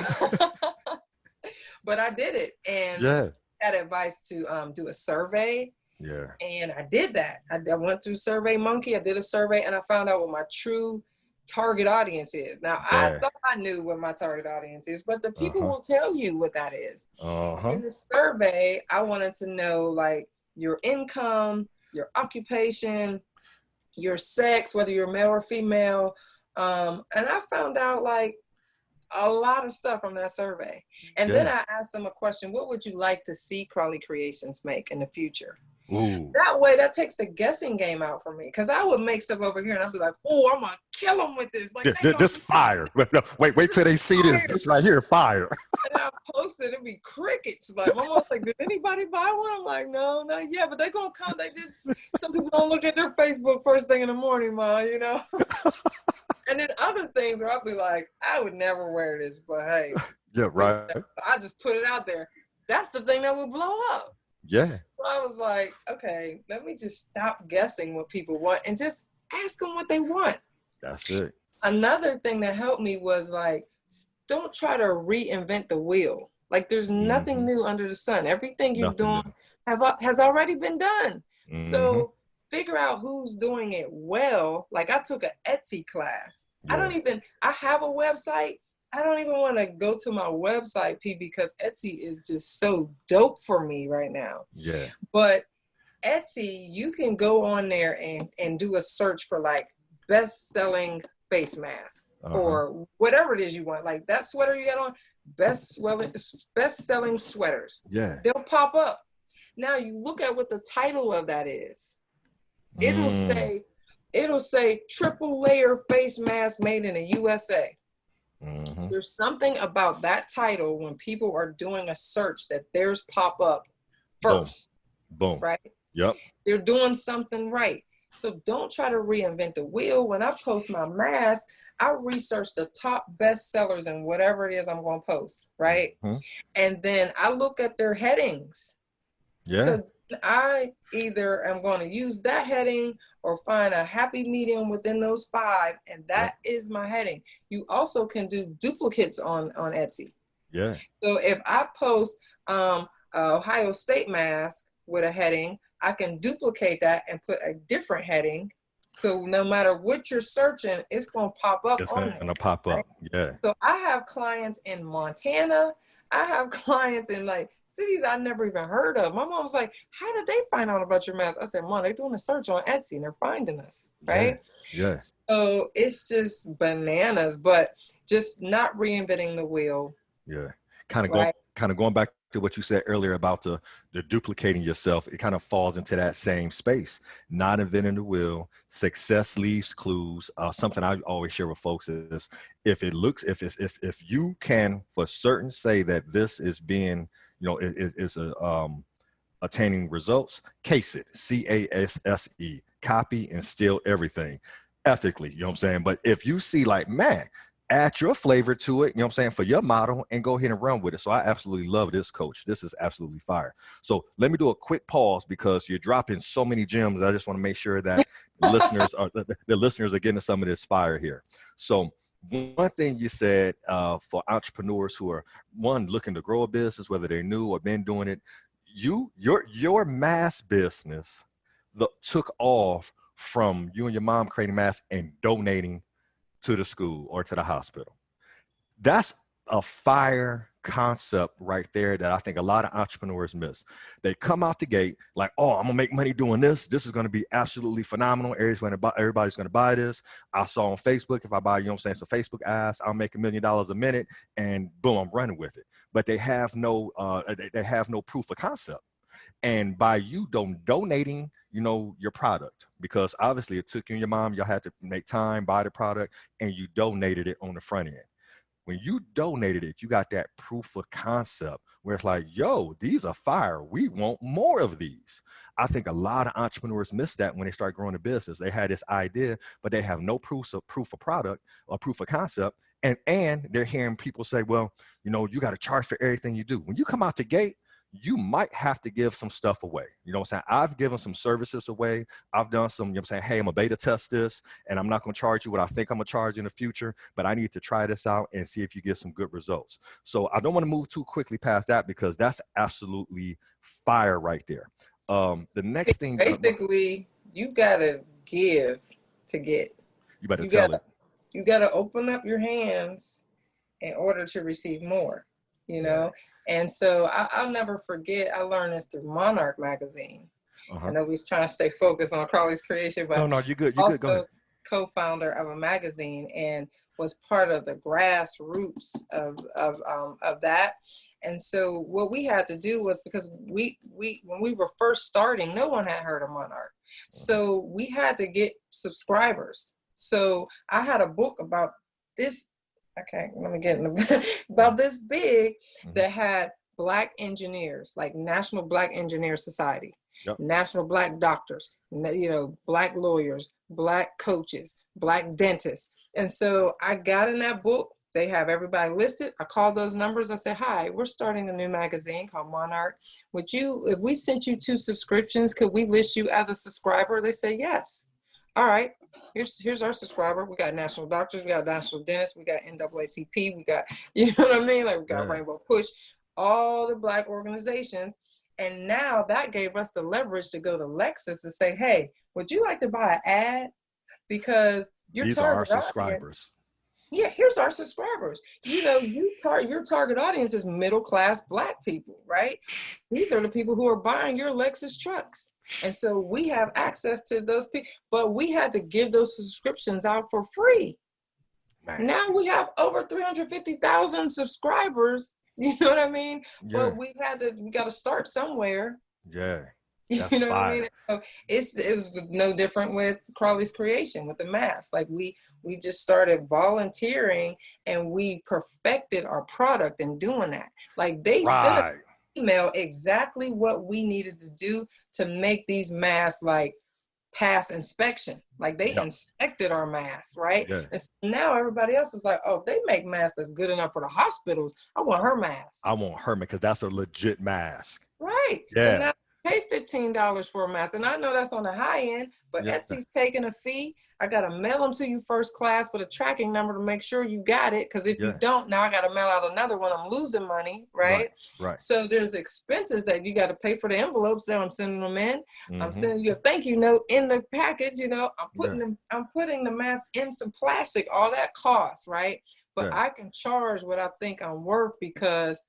But I did it. And had advice to do a survey. Yeah. And I did that. I went through SurveyMonkey. I did a survey, and I found out what my true target audience is. Now, I thought I knew what my target audience is, but the people will tell you what that is. In the survey, I wanted to know, like, your income, your occupation, your sex, whether you're male or female. And I found out, like, a lot of stuff from that survey. And then I asked them a question: what would you like to see Crawley Creations make in the future? Ooh. That way, that takes the guessing game out for me. Because I would make stuff over here, and I'd be like, oh, I'm going to kill them with this. Like, this fire. Wait till they see this. This right here, fire. And I posted, it'd be crickets. Like, my mom's like, did anybody buy one? I'm like, no, not yet. But they're going to come. Some people don't look at their Facebook first thing in the morning, Ma, you know? And then other things where I'll be like, I would never wear this, but hey. Yeah, right. I just put it out there. That's the thing that would blow up. Yeah. So I was like, okay, let me just stop guessing what people want and just ask them what they want. That's it. Another thing that helped me was, like, don't try to reinvent the wheel. Like, there's nothing new under the sun. Everything you're doing has already been done. So figure out who's doing it well. Like, I took an Etsy class. I have a website. I don't even want to go to my website, P, because Etsy is just so dope for me right now. Yeah. But Etsy, you can go on there and do a search for, like, best-selling face mask or whatever it is you want. Like, that sweater you got on, best-selling sweaters. Yeah. They'll pop up. Now you look at what the title of that is. It'll say triple layer face mask made in the USA. There's something about that title when people are doing a search that theirs pop up first. Boom. Right? Yep. They're doing something right. So don't try to reinvent the wheel. When I post my mask, I research the top best sellers and whatever it is I'm going to post, right? And then I look at their headings. Yeah. So I either am going to use that heading or find a happy medium within those 5, and that is my heading. You also can do duplicates on Etsy. Yeah. So if I post Ohio State mask with a heading, I can duplicate that and put a different heading. So no matter what you're searching, it's going to pop up. It's going to pop up. Yeah. So I have clients in Montana. I have clients in, like, cities I never even heard of. My mom was like, how did they find out about your mask? I said, Mom, they're doing a search on Etsy and they're finding us, right? Yes. So it's just bananas, but just not reinventing the wheel. Yeah. Kind of going back to what you said earlier about the duplicating yourself. It kind of falls into that same space. Not inventing the wheel. Success leaves clues. Something I always share with folks is if you can for certain say that this is being, is attaining results, case it, CASSE, copy and steal everything ethically, you know what I'm saying? But if you see, like, man, add your flavor to it, you know what I'm saying, for your model, and go ahead and run with it. So I absolutely love this, Coach. This is absolutely fire. So let me do a quick pause because you're dropping so many gems. I just want to make sure that the listeners are getting some of this fire here. So one thing you said for entrepreneurs who are, one, looking to grow a business, whether they're new or been doing it, your mass business took off from you and your mom creating masks and donating to the school or to the hospital. That's a fire concept right there that I think a lot of entrepreneurs miss. They come out the gate like, oh, I'm gonna make money doing this. This is gonna be absolutely phenomenal. Everybody's gonna buy this. I saw on Facebook, if I buy, some Facebook ads, I'll make $1 million a minute, and boom, I'm running with it. But they have no proof of concept. And by you donating, your product, because obviously it took you and your mom, y'all had to make time, buy the product, and you donated it on the front end. when you donated it, you got that proof of concept where it's like, yo, these are fire. We want more of these. I think a lot of entrepreneurs miss that when they start growing a business. They had this idea, but they have no proof of product or proof of concept. And they're hearing people say, well, you know, you got to charge for everything you do. When you come out the gate, you might have to give some stuff away. You know what I'm saying? I've given some services away. I've done some, you know what I'm saying? Hey, I'm a beta test this, and I'm not going to charge you what I think I'm going to charge in the future, but I need to try this out and see if you get some good results. So I don't want to move too quickly past that because that's absolutely fire right there. The next thing. Basically, you got to give to get. You better tell it. You got to open up your hands in order to receive more, you know? And so I'll never forget, I learned this through Monarch magazine. I know we're trying to stay focused on Crawley's Creation, but no, you're good. Also Go ahead. Co-founder of a magazine and was part of the grassroots of that. And so what we had to do was, because when we were first starting, no one had heard of Monarch. So we had to get subscribers. So I had a book about this. Okay, let me get in about this big that had Black engineers, like National Black Engineer Society, National Black Doctors, you know, Black lawyers, Black coaches, Black dentists. And so I got in that book. They have everybody listed. I called those numbers. I said, hi, we're starting a new magazine called Monarch. Would you, if we sent you 2 subscriptions, could we list you as a subscriber? They say yes. All right, here's our subscriber. We got national doctors, we got national dentists, we got NAACP, we got, you know what I mean? Like we got Rainbow Push, all the Black organizations. And now that gave us the leverage to go to Lexus and say, hey, would you like to buy an ad? Because these are our subscribers. Yeah, here's our subscribers. You know, your target audience is middle-class Black people, right? These are the people who are buying your Lexus trucks. And so we have access to those people, but we had to give those subscriptions out for free. Man. Now we have over 350,000 subscribers. You know what I mean? Yeah. But we got to start somewhere. Yeah. That's you know fire. What I mean? So it was no different with Crawley's Creation, with the mask. Like we just started volunteering and we perfected our product in doing that. Like they sent an email exactly what we needed to do to make these masks like pass inspection. Like they inspected our masks, right? Yeah. And so now everybody else is like, oh, they make masks that's good enough for the hospitals. I want her mask. I want her mask because that's a legit mask. Right. Yeah. So now pay $15 for a mask, and I know that's on the high end, but Etsy's taking a fee. I gotta mail them to you first class with a tracking number to make sure you got it, because if you don't, now I gotta mail out another one. I'm losing money, right? So there's expenses that you got to pay for the envelopes that I'm sending them in. I'm sending you a thank you note in the package. You know, I'm putting the mask in some plastic. All that costs, right? But I can charge what I think I'm worth because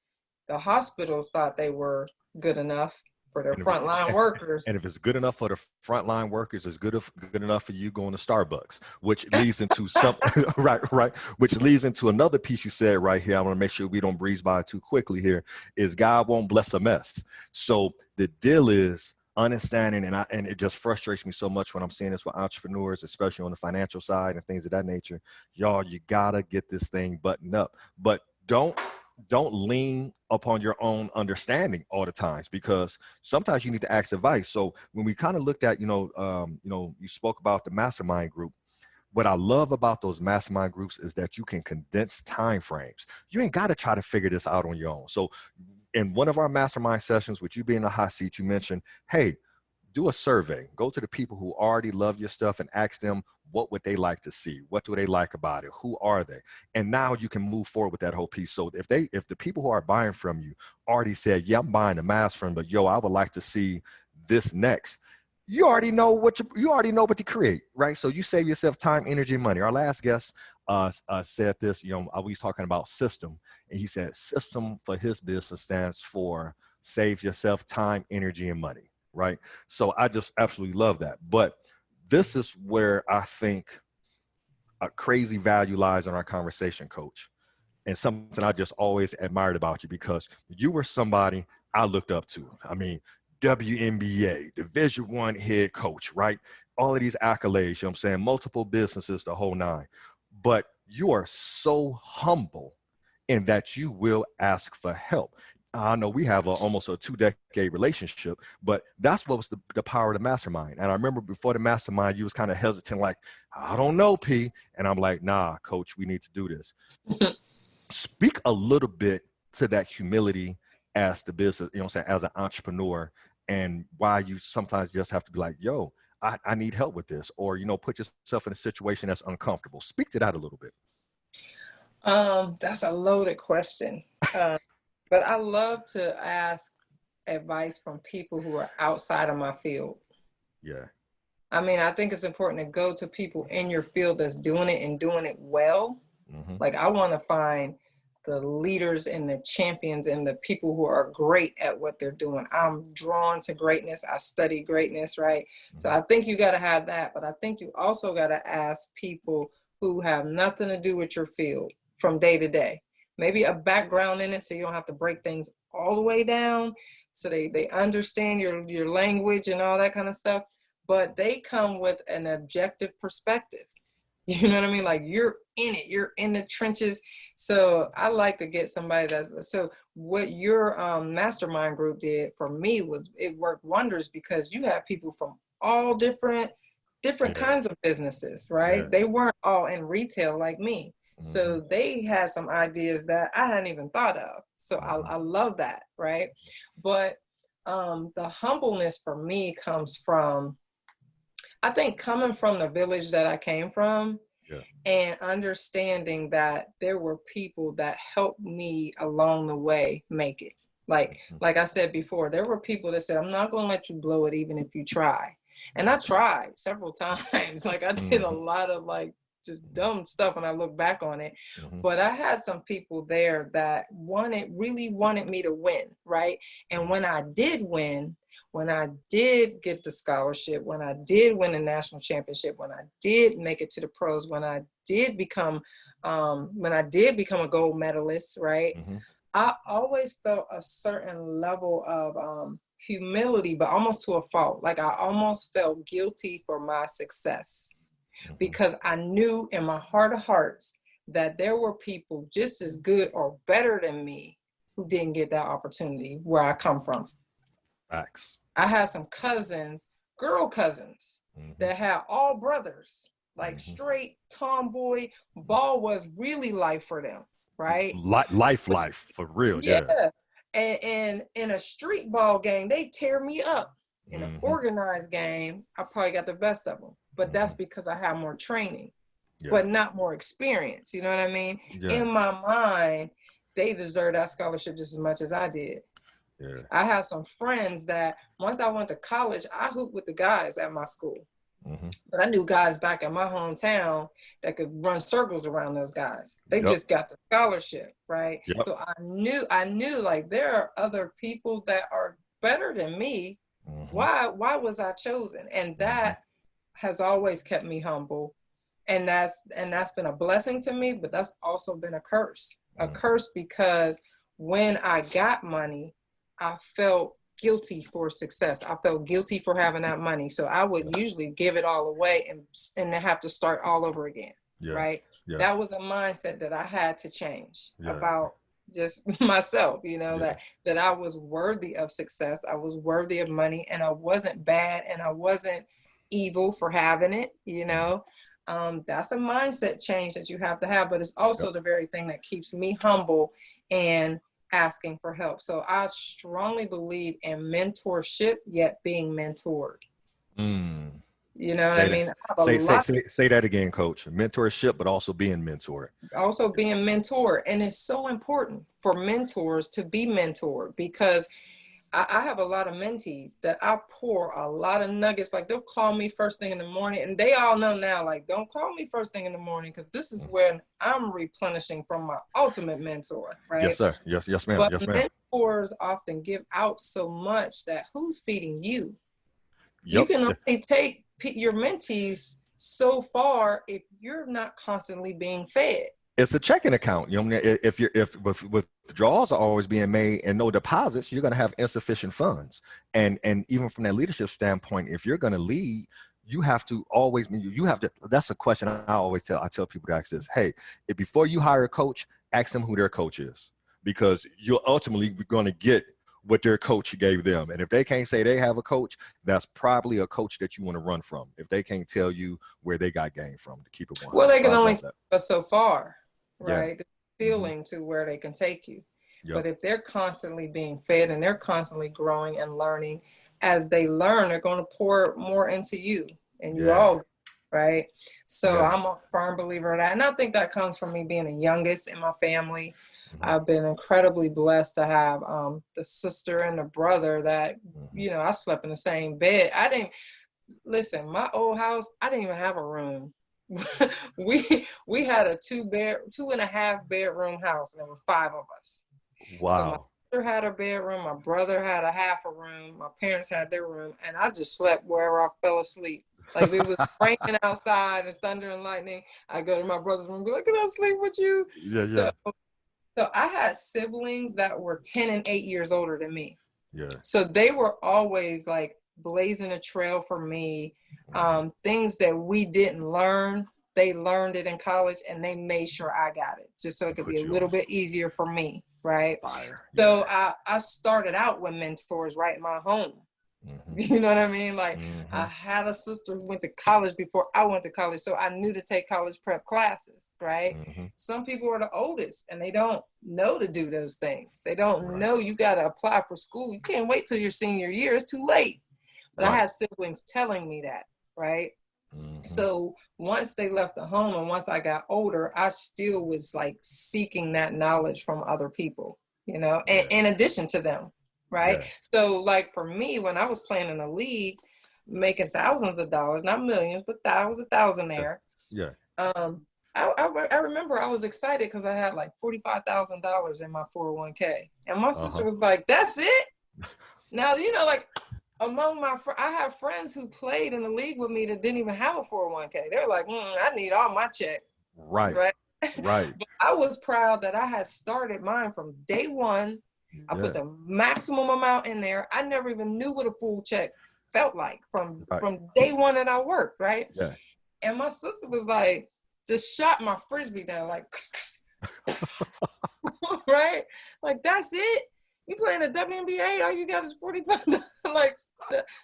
the hospitals thought they were good enough for their frontline workers. And if it's good enough for the frontline workers, it's good enough for you going to Starbucks, which leads into something, right. Which leads into another piece you said right here. I want to make sure we don't breeze by too quickly here, is God won't bless a mess. So the deal is understanding, and it just frustrates me so much when I'm seeing this with entrepreneurs, especially on the financial side and things of that nature. Y'all, you gotta get this thing buttoned up, but don't lean upon your own understanding all the times, because sometimes you need to ask advice. So when we kind of looked at, you spoke about the mastermind group. What I love about those mastermind groups is that you can condense time frames. You ain't got to try to figure this out on your own. So in one of our mastermind sessions, with you being in a hot seat, you mentioned, hey, do a survey. Go to the people who already love your stuff and ask them, what would they like to see? What do they like about it? Who are they? And now you can move forward with that whole piece. So if the people who are buying from you already said, yeah, I'm buying the mask from, but yo, I would like to see this next. You already know what to create, right? So you save yourself time, energy, and money. Our last guest said this, we was talking about system, and he said system for his business stands for save yourself time, energy, and money, right? So I just absolutely love that. But this is where I think a crazy value lies in our conversation, Coach, and something I just always admired about you, because you were somebody I looked up to. I mean, WNBA, Division I head coach, right? All of these accolades, you know what I'm saying? Multiple businesses, the whole nine. But you are so humble and that you will ask for help. I know we have almost a 2-decade relationship, but that's what was the power of the mastermind. And I remember before the mastermind, you was kind of hesitant, like, I don't know, P. And I'm like, nah, coach, we need to do this. Speak a little bit to that humility as the business, you know what I'm saying, as an entrepreneur, and why you sometimes just have to be like, yo, I need help with this, or, you know, put yourself in a situation that's uncomfortable. Speak to that a little bit. That's a loaded question. But I love to ask advice from people who are outside of my field. Yeah. I mean, I think it's important to go to people in your field that's doing it and doing it well. Mm-hmm. Like, I want to find the leaders and the champions and the people who are great at what they're doing. I'm drawn to greatness. I study greatness, right? Mm-hmm. So I think you got to have that. But I think you also got to ask people who have nothing to do with your field from day to day. Maybe a background in it so you don't have to break things all the way down, so they understand your language and all that kind of stuff, but they come with an objective perspective. You know what I mean? Like, you're in it, you're in the trenches. So I like to get somebody so what your mastermind group did for me was, it worked wonders, because you have people from all different kinds of businesses, right? Yeah. They weren't all in retail like me. So they had some ideas that I hadn't even thought of. So I love that, right? But the humbleness for me comes from, I think, coming from the village that I came from, and understanding that there were people that helped me along the way make it. Like I said before, there were people that said, I'm not going to let you blow it even if you try. And I tried several times. Like, I did a lot of just dumb stuff when I look back on it. But I had some people there that really wanted me to win, right? And when I did win, when I did get the scholarship, when I did win a national championship, when I did make it to the pros, when I did become a gold medalist, right? I always felt a certain level of humility, but almost to a fault. Like, I almost felt guilty for my success. Because I knew in my heart of hearts that there were people just as good or better than me who didn't get that opportunity where I come from. Facts. I had some cousins, girl cousins, that had all brothers, like straight tomboy. Ball was really life for them, right? Life for real, yeah. And in a street ball game, they tear me up. In an organized game, I probably got the best of them. But that's because I have more training, but not more experience. You know what I mean? Yeah. In my mind, they deserve that scholarship just as much as I did. Yeah. I have some friends that once I went to college, I hooped with the guys at my school. But I knew guys back in my hometown that could run circles around those guys. They just got the scholarship, right? So I knew like, there are other people that are better than me. Why was I chosen? And that has always kept me humble, and that's been a blessing to me, but that's also been a curse. A curse, because when I got money, I felt guilty for success. I felt guilty for having that money, so I would usually give it all away and have to start all over again. Right? That was a mindset that I had to change about just myself, you know, that I was worthy of success, I was worthy of money, and I wasn't bad, and I wasn't evil for having it, you know. That's a mindset change that you have to have, but it's also the very thing that keeps me humble and asking for help. So I strongly believe in mentorship, yet being mentored. You know what I mean? Say that again, Coach. Mentorship, but also being mentored. Also being mentored. And it's so important for mentors to be mentored, because I have a lot of mentees that I pour a lot of nuggets. Like, they'll call me first thing in the morning, and they all know now, like, don't call me first thing in the morning, because this is when I'm replenishing from my ultimate mentor, right? Yes, sir. Yes, ma'am. But yes, ma'am. mentors often give out so much that who's feeding you? You can only take your mentees so far if you're not constantly being fed. It's a checking account. You know, if withdrawals are always being made and no deposits, you're going to have insufficient funds. And even from that leadership standpoint, if you're going to lead, you have to always, that's a question I tell people to ask this. Hey, if before you hire a coach, ask them who their coach is, because you're ultimately going to get what their coach gave them. And if they can't say they have a coach, that's probably a coach that you want to run from, if they can't tell you where they got game from, to keep it 100. Well, they can I only love take that. us so far, right? Yeah. The ceiling to where they can take you. Yep. But if they're constantly being fed and they're constantly growing and learning, as they learn, they're going to pour more into you, and you all, right? So I'm a firm believer of that. And I think that comes from me being the youngest in my family. I've been incredibly blessed to have the sister and the brother that, you know, I slept in the same bed. I didn't, listen, my old house, I didn't even have a room. we had a 2.5 bedroom house, and there were 5 of us. Wow. So my sister had a bedroom, my brother had a half a room, my parents had their room, and I just slept wherever I fell asleep. Like if it was raining outside and thunder and lightning, I go to my brother's room and be like, can I sleep with you? So I had siblings that were 10 and 8 years older than me. Yeah. So they were always like blazing a trail for me. Things that we didn't learn, they learned it in college, and they made sure I got it, just so it could be a little bit easier for me, right? So I started out with mentors right in my home. You know what I mean? Like I had a sister who went to college before I went to college, so I knew to take college prep classes, right? Some people are the oldest and they don't know to do those things. They don't know you got to apply for school. You can't wait till your senior year. It's too late. But I had siblings telling me that, right? So once they left the home and once I got older, I still was like seeking that knowledge from other people, you know, and in addition to them. Right. So like for me, when I was playing in a league, making thousands of dollars, not millions, but thousands there. I remember I was excited because I had like $45,000 in my 401k. And my sister was like, that's it? Now, you know, like among I have friends who played in the league with me that didn't even have a 401k. They're like, I need all my check. Right. But I was proud that I had started mine from day one. I put the maximum amount in there. I never even knew what a full check felt like from day one that I worked, right? Yeah. And my sister was like, just shot my Frisbee down, like, right? Like, that's it? You playing the WNBA, all you got is $45.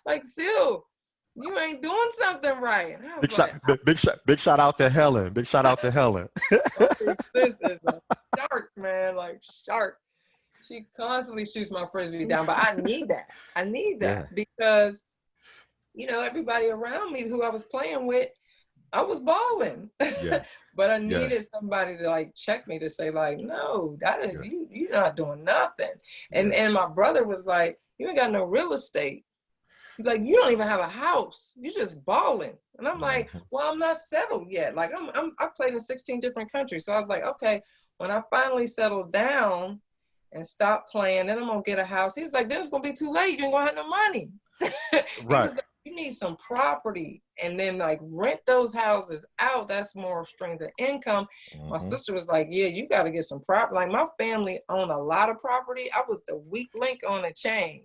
like, Sil, you ain't doing something right. Big shout out to Helen. Big shout out to Helen. This is a shark, man, like shark. She constantly shoots my Frisbee down, but I need that. Because, you know, everybody around me who I was playing with, I was balling. But I needed somebody to like check me to say like, no, you're not doing nothing. And my brother was like, you ain't got no real estate. He's like, you don't even have a house. You're just balling. And I'm like, well, I'm not settled yet. Like I played in 16 different countries. So I was like, okay, when I finally settled down and stop playing, then I'm gonna get a house. He's like, then it's gonna be too late. You ain't gonna have no money. Right. Like, you need some property and then like rent those houses out. That's more streams of income. My sister was like, yeah, you got to get some property. Like my family owned a lot of property. I was the weak link on the chain.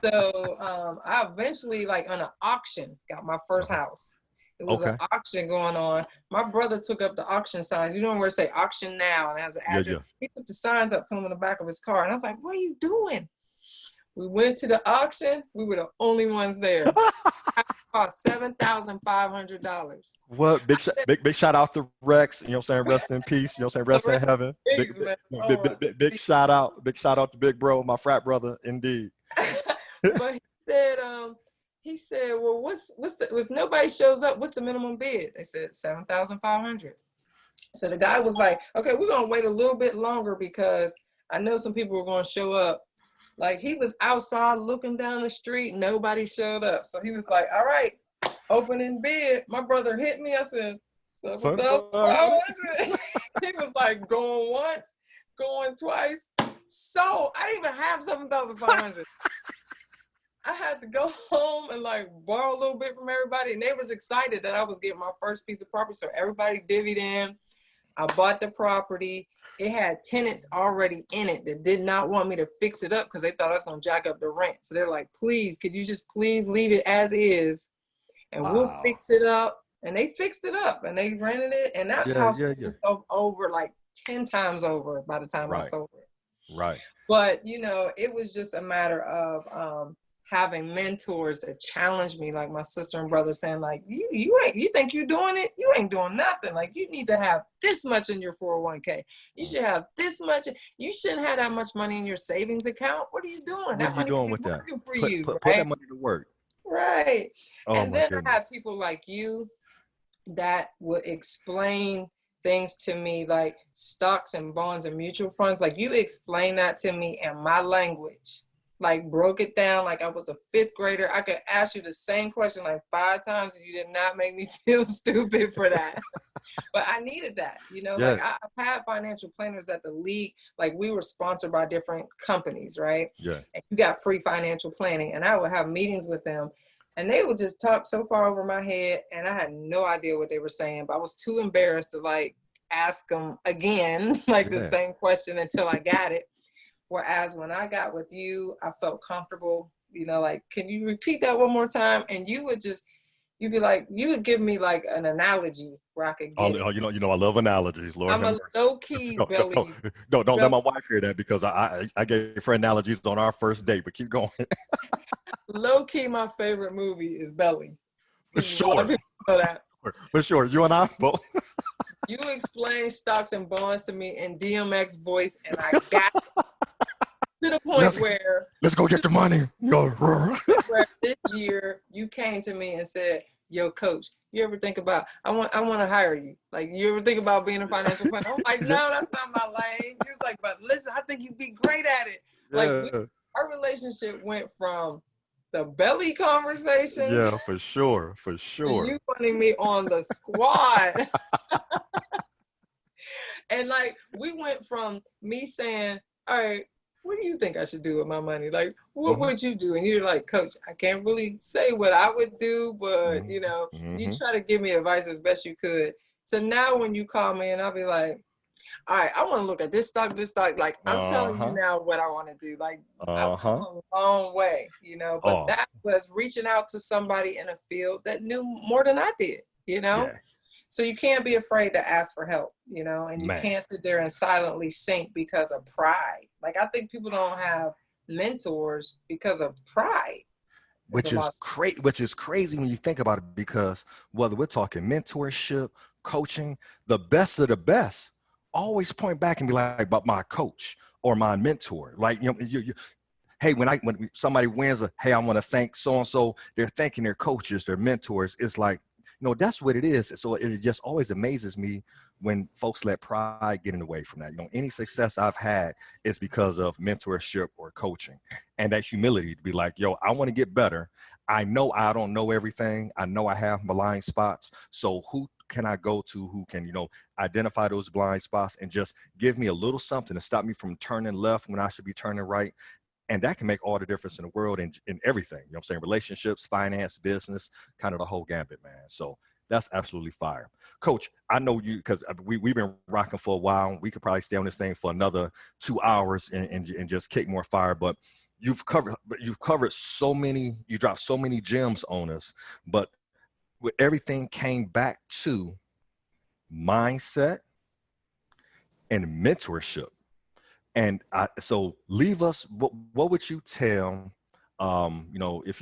So I eventually, like on an auction, got my first house. It was an auction going on. My brother took up the auction signs. You know where it say auction now and it has an address. He took the signs up, put them in the back of his car. And I was like, what are you doing? We went to the auction. We were the only ones there. About $7,500. What big shout out to Rex. You know what I'm saying? Rest in peace. You know what I'm saying? Rest in heaven. Big shout out. Big shout out to Big Bro, my frat brother, indeed. But he said, well, what's the, if nobody shows up, what's the minimum bid? They said $7,500. So the guy was like, okay, we're gonna wait a little bit longer because I know some people are gonna show up. Like he was outside looking down the street, nobody showed up. So he was like, all right, opening bid. My brother hit me. I said, $7,500. He was like, going once, going twice. So I didn't even have $7,500. I had to go home and like borrow a little bit from everybody. And they was excited that I was getting my first piece of property. So everybody divvied in. I bought the property. It had tenants already in it that did not want me to fix it up because they thought I was going to jack up the rent. So they're like, please, could you just please leave it as is and we'll fix it up. And they fixed it up and they rented it. And that house was over like 10 times over by the time I Right. sold it. Right. But, you know, it was just a matter of having mentors that challenged me, like my sister and brother saying, like, you think you're doing it? You ain't doing nothing. Like, you need to have this much in your 401k. You should have this much. You shouldn't have that much money in your savings account. What are you doing? What are That you money could doing be with that? working for Put you, put that right? money to work. Right. Oh And my then I have goodness. people like you that would explain things to me, like stocks and bonds and mutual funds. Like, you explain that to me in my language, like broke it down like I was a fifth grader. I could ask you the same question like 5 times and you did not make me feel stupid for that. But I needed that, you know, like Yeah. I've had financial planners at the league. Like, we were sponsored by different companies, right? Yeah. And you got free financial planning, and I would have meetings with them, and they would just talk so far over my head, and I had no idea what they were saying, but I was too embarrassed to like ask them again, like the Yeah. same question until I got it. Whereas when I got with you, I felt comfortable, you know, like, can you repeat that one more time? And you'd be like, you would give me like an analogy where I could get it. Oh, I love analogies. Lord I'm have a mercy. low-key belly. Don't let belly my wife hear that, because I gave her analogies on our first date. But keep going. Low-key, my favorite movie is Belly. For A lot of sure. people know that. For sure. You and I both. You explain stocks and bonds to me in DMX voice, and I got to the point Let's where let's go get the money. where this year you came to me and said, "Yo, coach, you ever think about I want to hire you? Like, you ever think about being a financial planner?" I'm like, "No, that's not my lane." He was like, "But listen, I think you'd be great at it." Like, Yeah. our relationship went from the belly conversations Yeah, for sure. For to you sure. putting me on the squad. And like, we went from me saying, "All right, what do you think I should do with my money? Like, what Hmm. would you do?" And you're like, "Coach, I can't really say what I would do, but you know, you Hmm. try to give me advice as best you could." So now when you call me and I'll be like, "All right, I want to look at this stock, this stock." Like, I'm telling you Uh-huh. now what I want to do. Like, I've Uh-huh. come a long way, you know, but Oh, that was reaching out to somebody in a field that knew more than I did, you know? yeah, So you can't be afraid to ask for help, you know, and you man. can't sit there and silently sink because of pride. Like, I think people don't have mentors because of pride. It's a lot. Which is crazy when you think about it, because whether we're talking mentorship, coaching, the best of the best always point back and be like, but my coach or my mentor. Like, hey, when somebody wins hey, I want to thank so and so, they're thanking their coaches, their mentors. It's like, that's what it is. So it just always amazes me when folks let pride get in the way from that. Any success I've had is because of mentorship or coaching, and that humility to be like, yo, I want to get better. I know I don't know everything. I know I have blind spots. So who can I go to who can, identify those blind spots and just give me a little something to stop me from turning left when I should be turning right? And that can make all the difference in the world, and in everything, what I'm saying? Relationships, finance, business, kind of the whole gambit, man. So that's absolutely fire. Coach, I know you, because we've been rocking for a while. We could probably stay on this thing for another 2 hours and just kick more fire. But you've covered so many, you dropped so many gems on us. But with everything came back to mindset and mentorship. And so leave us, what would you tell, if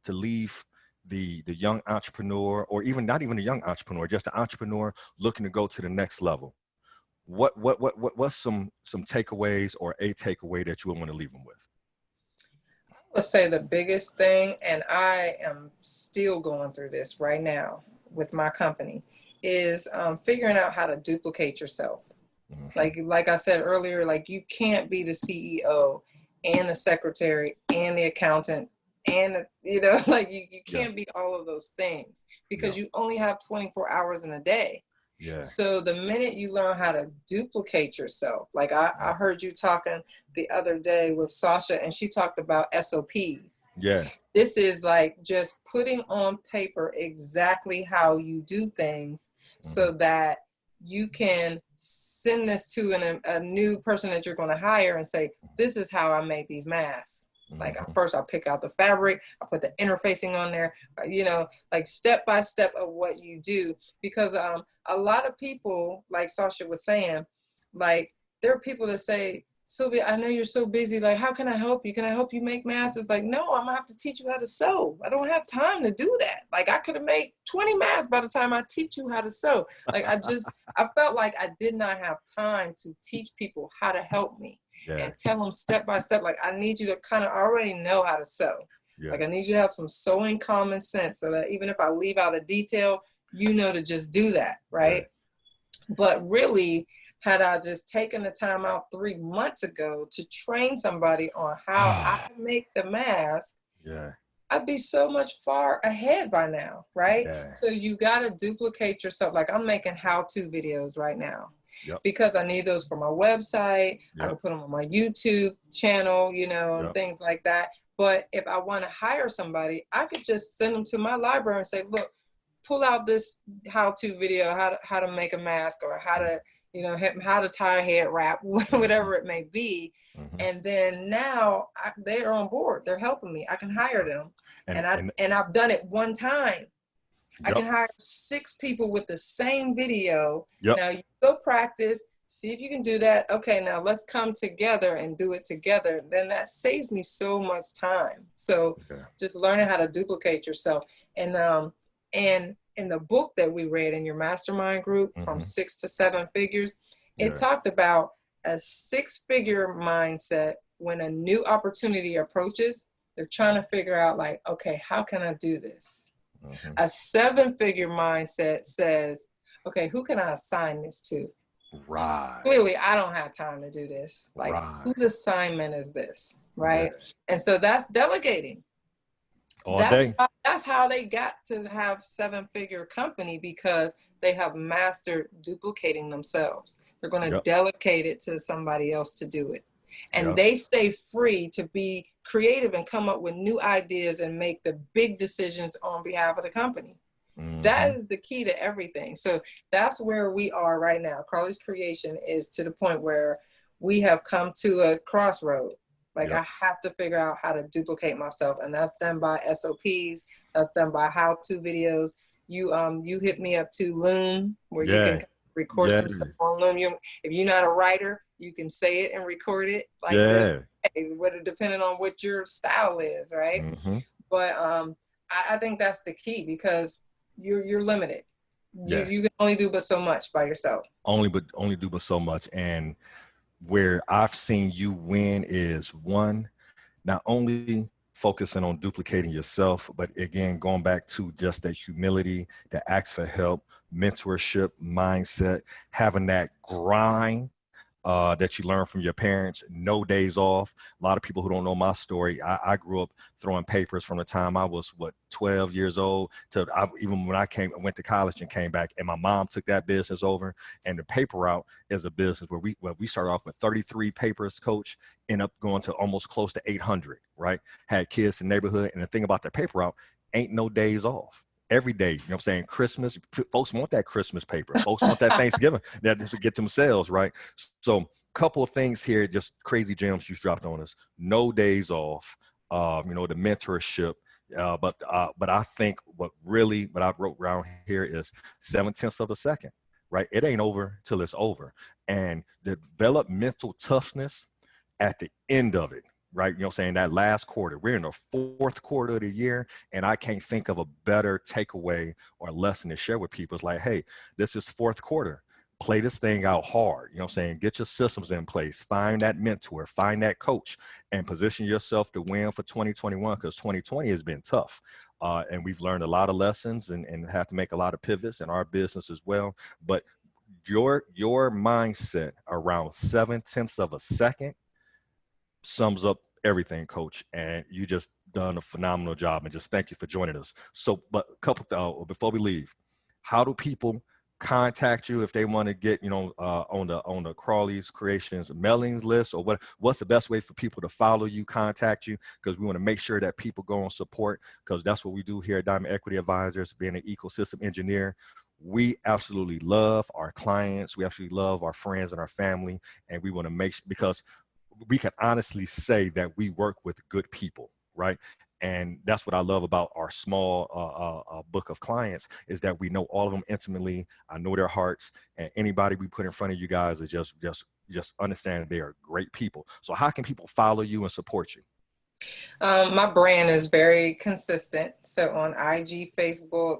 to leave the young entrepreneur, or even not even a young entrepreneur, just an entrepreneur looking to go to the next level? What's some takeaways, or a takeaway that you would want to leave them with? Let's say the biggest thing, and I am still going through this right now with my company, is figuring out how to duplicate yourself. Mm-hmm. Like I said earlier, like, you can't be the CEO and the secretary and the accountant and like, you Yeah. can't be all of those things Yeah. because you only have 24 hours in a day. Yeah. So the minute you learn how to duplicate yourself, like I heard you talking the other day with Sasha, and she talked about SOPs. Yeah. This is like just putting on paper exactly how you do things Mm-hmm. so that you can send this to a new person that you're going to hire and say, "This is how I make these masks." Like, Mm-hmm. first I pick out the fabric, I put the interfacing on there, like step by step of what you do. Because a lot of people, like Sasha was saying, Like, there are people that say, Sylvia, I know you're so busy. Like, how can I help you? Can I help you make masks? It's like, no, I'm gonna have to teach you how to sew. I don't have time to do that. Like, I could have made 20 masks by the time I teach you how to sew. Like, I felt like I did not have time to teach people how to help me and tell them step by step. Like, I need you to kind of already know how to sew. Like, I need you to have some sewing common sense so that even if I leave out a detail, you know to just do that, right? But really, had I just taken the time out 3 months ago to train somebody on how I make the mask, I'd be so much far ahead by now, right? So you got to duplicate yourself. Like, I'm making how-to videos right now because I need those for my website. I can put them on my YouTube channel, you know, and things like that. But if I want to hire somebody, I could just send them to my library and say, look, pull out this how-to video, how to make a mask, or how to, you know, how to tie a head wrap, whatever it may be. And then now they're on board. They're helping me. I can hire them. And I've done it one time. I can hire 6 people with the same video. Now you go practice, see if you can do that. Okay, now let's come together and do it together. Then that saves me so much time. So just learning how to duplicate yourself. And in the book that we read in your mastermind group, From 6 to 7 Figures, it talked about a 6-figure mindset. When a new opportunity approaches, they're trying to figure out, like, okay, how can I do this? A 7-figure mindset says, okay, who can I assign this to? Clearly, I don't have time to do this. Like, whose assignment is this, right? And so that's delegating. That's how they got to have 7-figure company, because they have mastered duplicating themselves. They're going to delegate it to somebody else to do it. And they stay free to be creative and come up with new ideas and make the big decisions on behalf of the company. That is the key to everything. So that's where we are right now. Crawley's Creation is to the point where we have come to a crossroad. Like, I have to figure out how to duplicate myself. And that's done by SOPs. That's done by how-to videos. You hit me up to Loom, where you can record some stuff on Loom. If you're not a writer, you can say it and record it. Like, depending on what your style is, right? But I think that's the key, because you're limited. You can only do but so much by yourself. Only do but so much. And where I've seen you win is, one, not only focusing on duplicating yourself, but again, going back to just that humility, that ask for help, mentorship mindset, having that grind that you learn from your parents, no days off. A lot of people who don't know my story, I grew up throwing papers from the time I was, 12 years old to even when I went to college and came back, and my mom took that business over. And the paper route is a business where we started off with 33 papers, coach, end up going to almost close to 800, right? Had kids in the neighborhood. And the thing about the paper route, ain't no days off. Every day, you know what I'm saying? Christmas, folks want that Christmas paper. Folks want that Thanksgiving, that to get themselves, right? So couple of things here, just crazy gems you dropped on us. No days off, you know, the mentorship. But I think what I wrote around here is 7/10 of a second, right? It ain't over till it's over. And develop mental toughness at the end of it. Right. You know what I'm saying? That last quarter, we're in the 4th quarter of the year, and I can't think of a better takeaway or lesson to share with people. It's like, hey, this is 4th quarter. Play this thing out hard. You know what I'm saying? Get your systems in place. Find that mentor, find that coach, and position yourself to win for 2021, because 2020 has been tough. And we've learned a lot of lessons and have to make a lot of pivots in our business as well. But your mindset around 7/10 of a second sums up everything, coach, and you just done a phenomenal job, and just thank you for joining us. So, but a couple before we leave, how do people contact you if they want to get, you know, on the Crawley's Creations mailing list, or what's the best way for people to follow you, contact you? Because we want to make sure that people go and support, because that's what we do here at Diamond Equity Advisors, being an ecosystem engineer. We absolutely love our clients. We absolutely love our friends and our family, and we want to make sure, because we can honestly say that we work with good people, right? And that's what I love about our small book of clients, is that we know all of them intimately. I know their hearts, and anybody we put in front of you guys is just understand they are great people. So how can people follow you and support you? My brand is very consistent. So on IG, Facebook,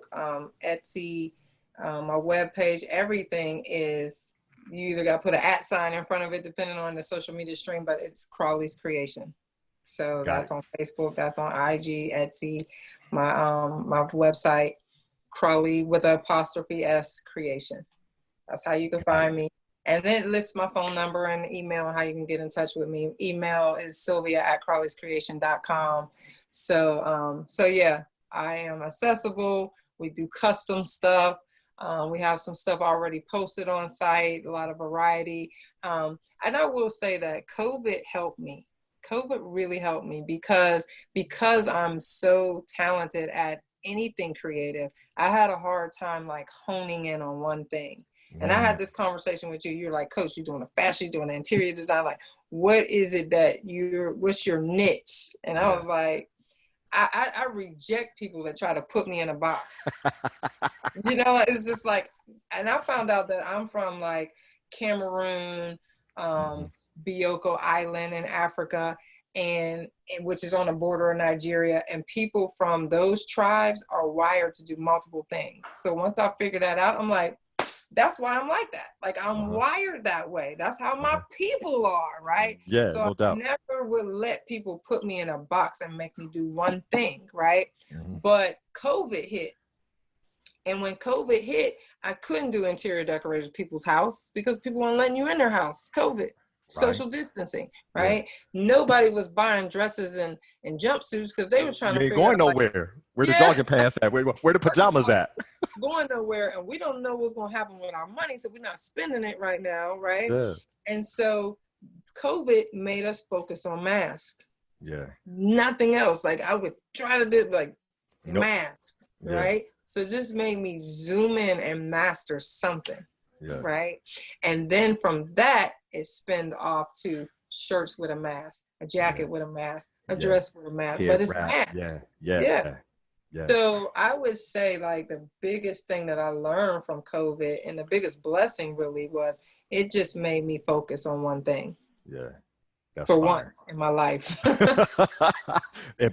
Etsy, my webpage, everything is, you either got to put an @ sign in front of it, depending on the social media stream, but it's Crawley's Creation. So that's on Facebook, that's on IG, Etsy, my website, Crawley with an apostrophe S Creation. That's how you can find me. And then it lists my phone number and email and how you can get in touch with me. Email is sylvia@crawleyscreation.com. So yeah, I am accessible. We do custom stuff. We have some stuff already posted on site, a lot of variety. And I will say that COVID helped me. COVID really helped me because I'm so talented at anything creative. I had a hard time like honing in on one thing. And I had this conversation with you. You're like, Coach, you're doing a fashion, you're doing an interior design. Like, what is it that what's your niche? And I was like, I reject people that try to put me in a box. It's just like, and I found out that I'm from like Cameroon, Bioko Island in Africa, and which is on the border of Nigeria. And people from those tribes are wired to do multiple things. So once I figured that out, I'm like, that's why I'm like that. Like I'm wired that way. That's how my people are, right? Yeah, so no doubt. I never would let people put me in a box and make me do one thing, right? But COVID hit. And when COVID hit, I couldn't do interior decorators people's house because people weren't letting you in their house. It's COVID. Social distancing, right? Yeah. Nobody was buying dresses and jumpsuits because they were trying to figure going out nowhere. Like, where the jogging pants at? Where the pajamas at? Going nowhere, and we don't know what's going to happen with our money, so we're not spending it right now, right? Yeah. And so COVID made us focus on masks. Yeah. Nothing else. Like I would try to do like mask, right? So it just made me zoom in and master something. Yeah. Right. And then from that, it spinned off to shirts with a mask, a jacket with a mask, a dress with a mask, but it's mask. Yeah. So I would say like the biggest thing that I learned from COVID and the biggest blessing really was it just made me focus on one thing. Yeah. That's for fire. Once in my life.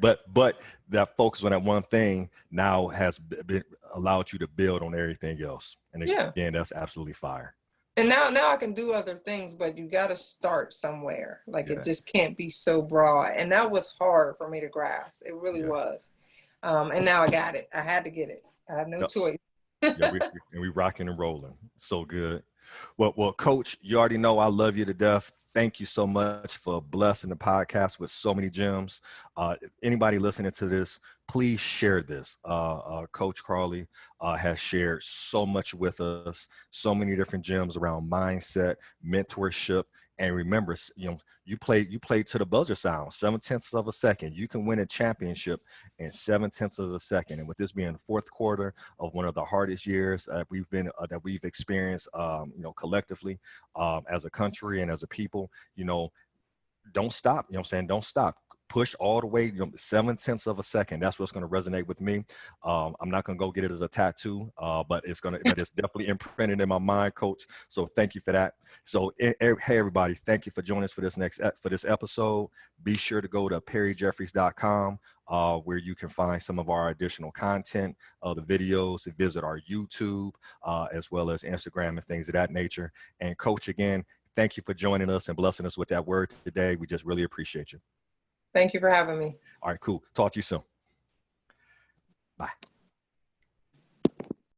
but that focus on that one thing now has allowed you to build on everything else. And again, that's absolutely fire. And now I can do other things, but you got to start somewhere. Like it just can't be so broad. And that was hard for me to grasp. It really was. And now I got it. I had to get it. I had no choice. we rocking and rolling. So good. Well, Coach, you already know I love you to death. Thank you so much for blessing the podcast with so many gems. Anybody listening to this, please share this. Coach Crawley has shared so much with us, so many different gems around mindset, mentorship. And remember, you played to the buzzer sound, 7/10 of a second. You can win a championship in 7/10 of a second. And with this being the fourth quarter of one of the hardest years that we've experienced, collectively, as a country and as a people, don't stop. Don't stop. Push all the way, 7/10 of a second. That's what's going to resonate with me. I'm not going to go get it as a tattoo, but it's definitely imprinted in my mind, Coach. So thank you for that. So hey, everybody, thank you for joining us for this episode. Be sure to go to perryjeffries.com, where you can find some of our additional content, the videos, and visit our YouTube, as well as Instagram and things of that nature. And Coach, again, thank you for joining us and blessing us with that word today. We just really appreciate you. Thank you for having me. All right, cool. Talk to you soon. Bye.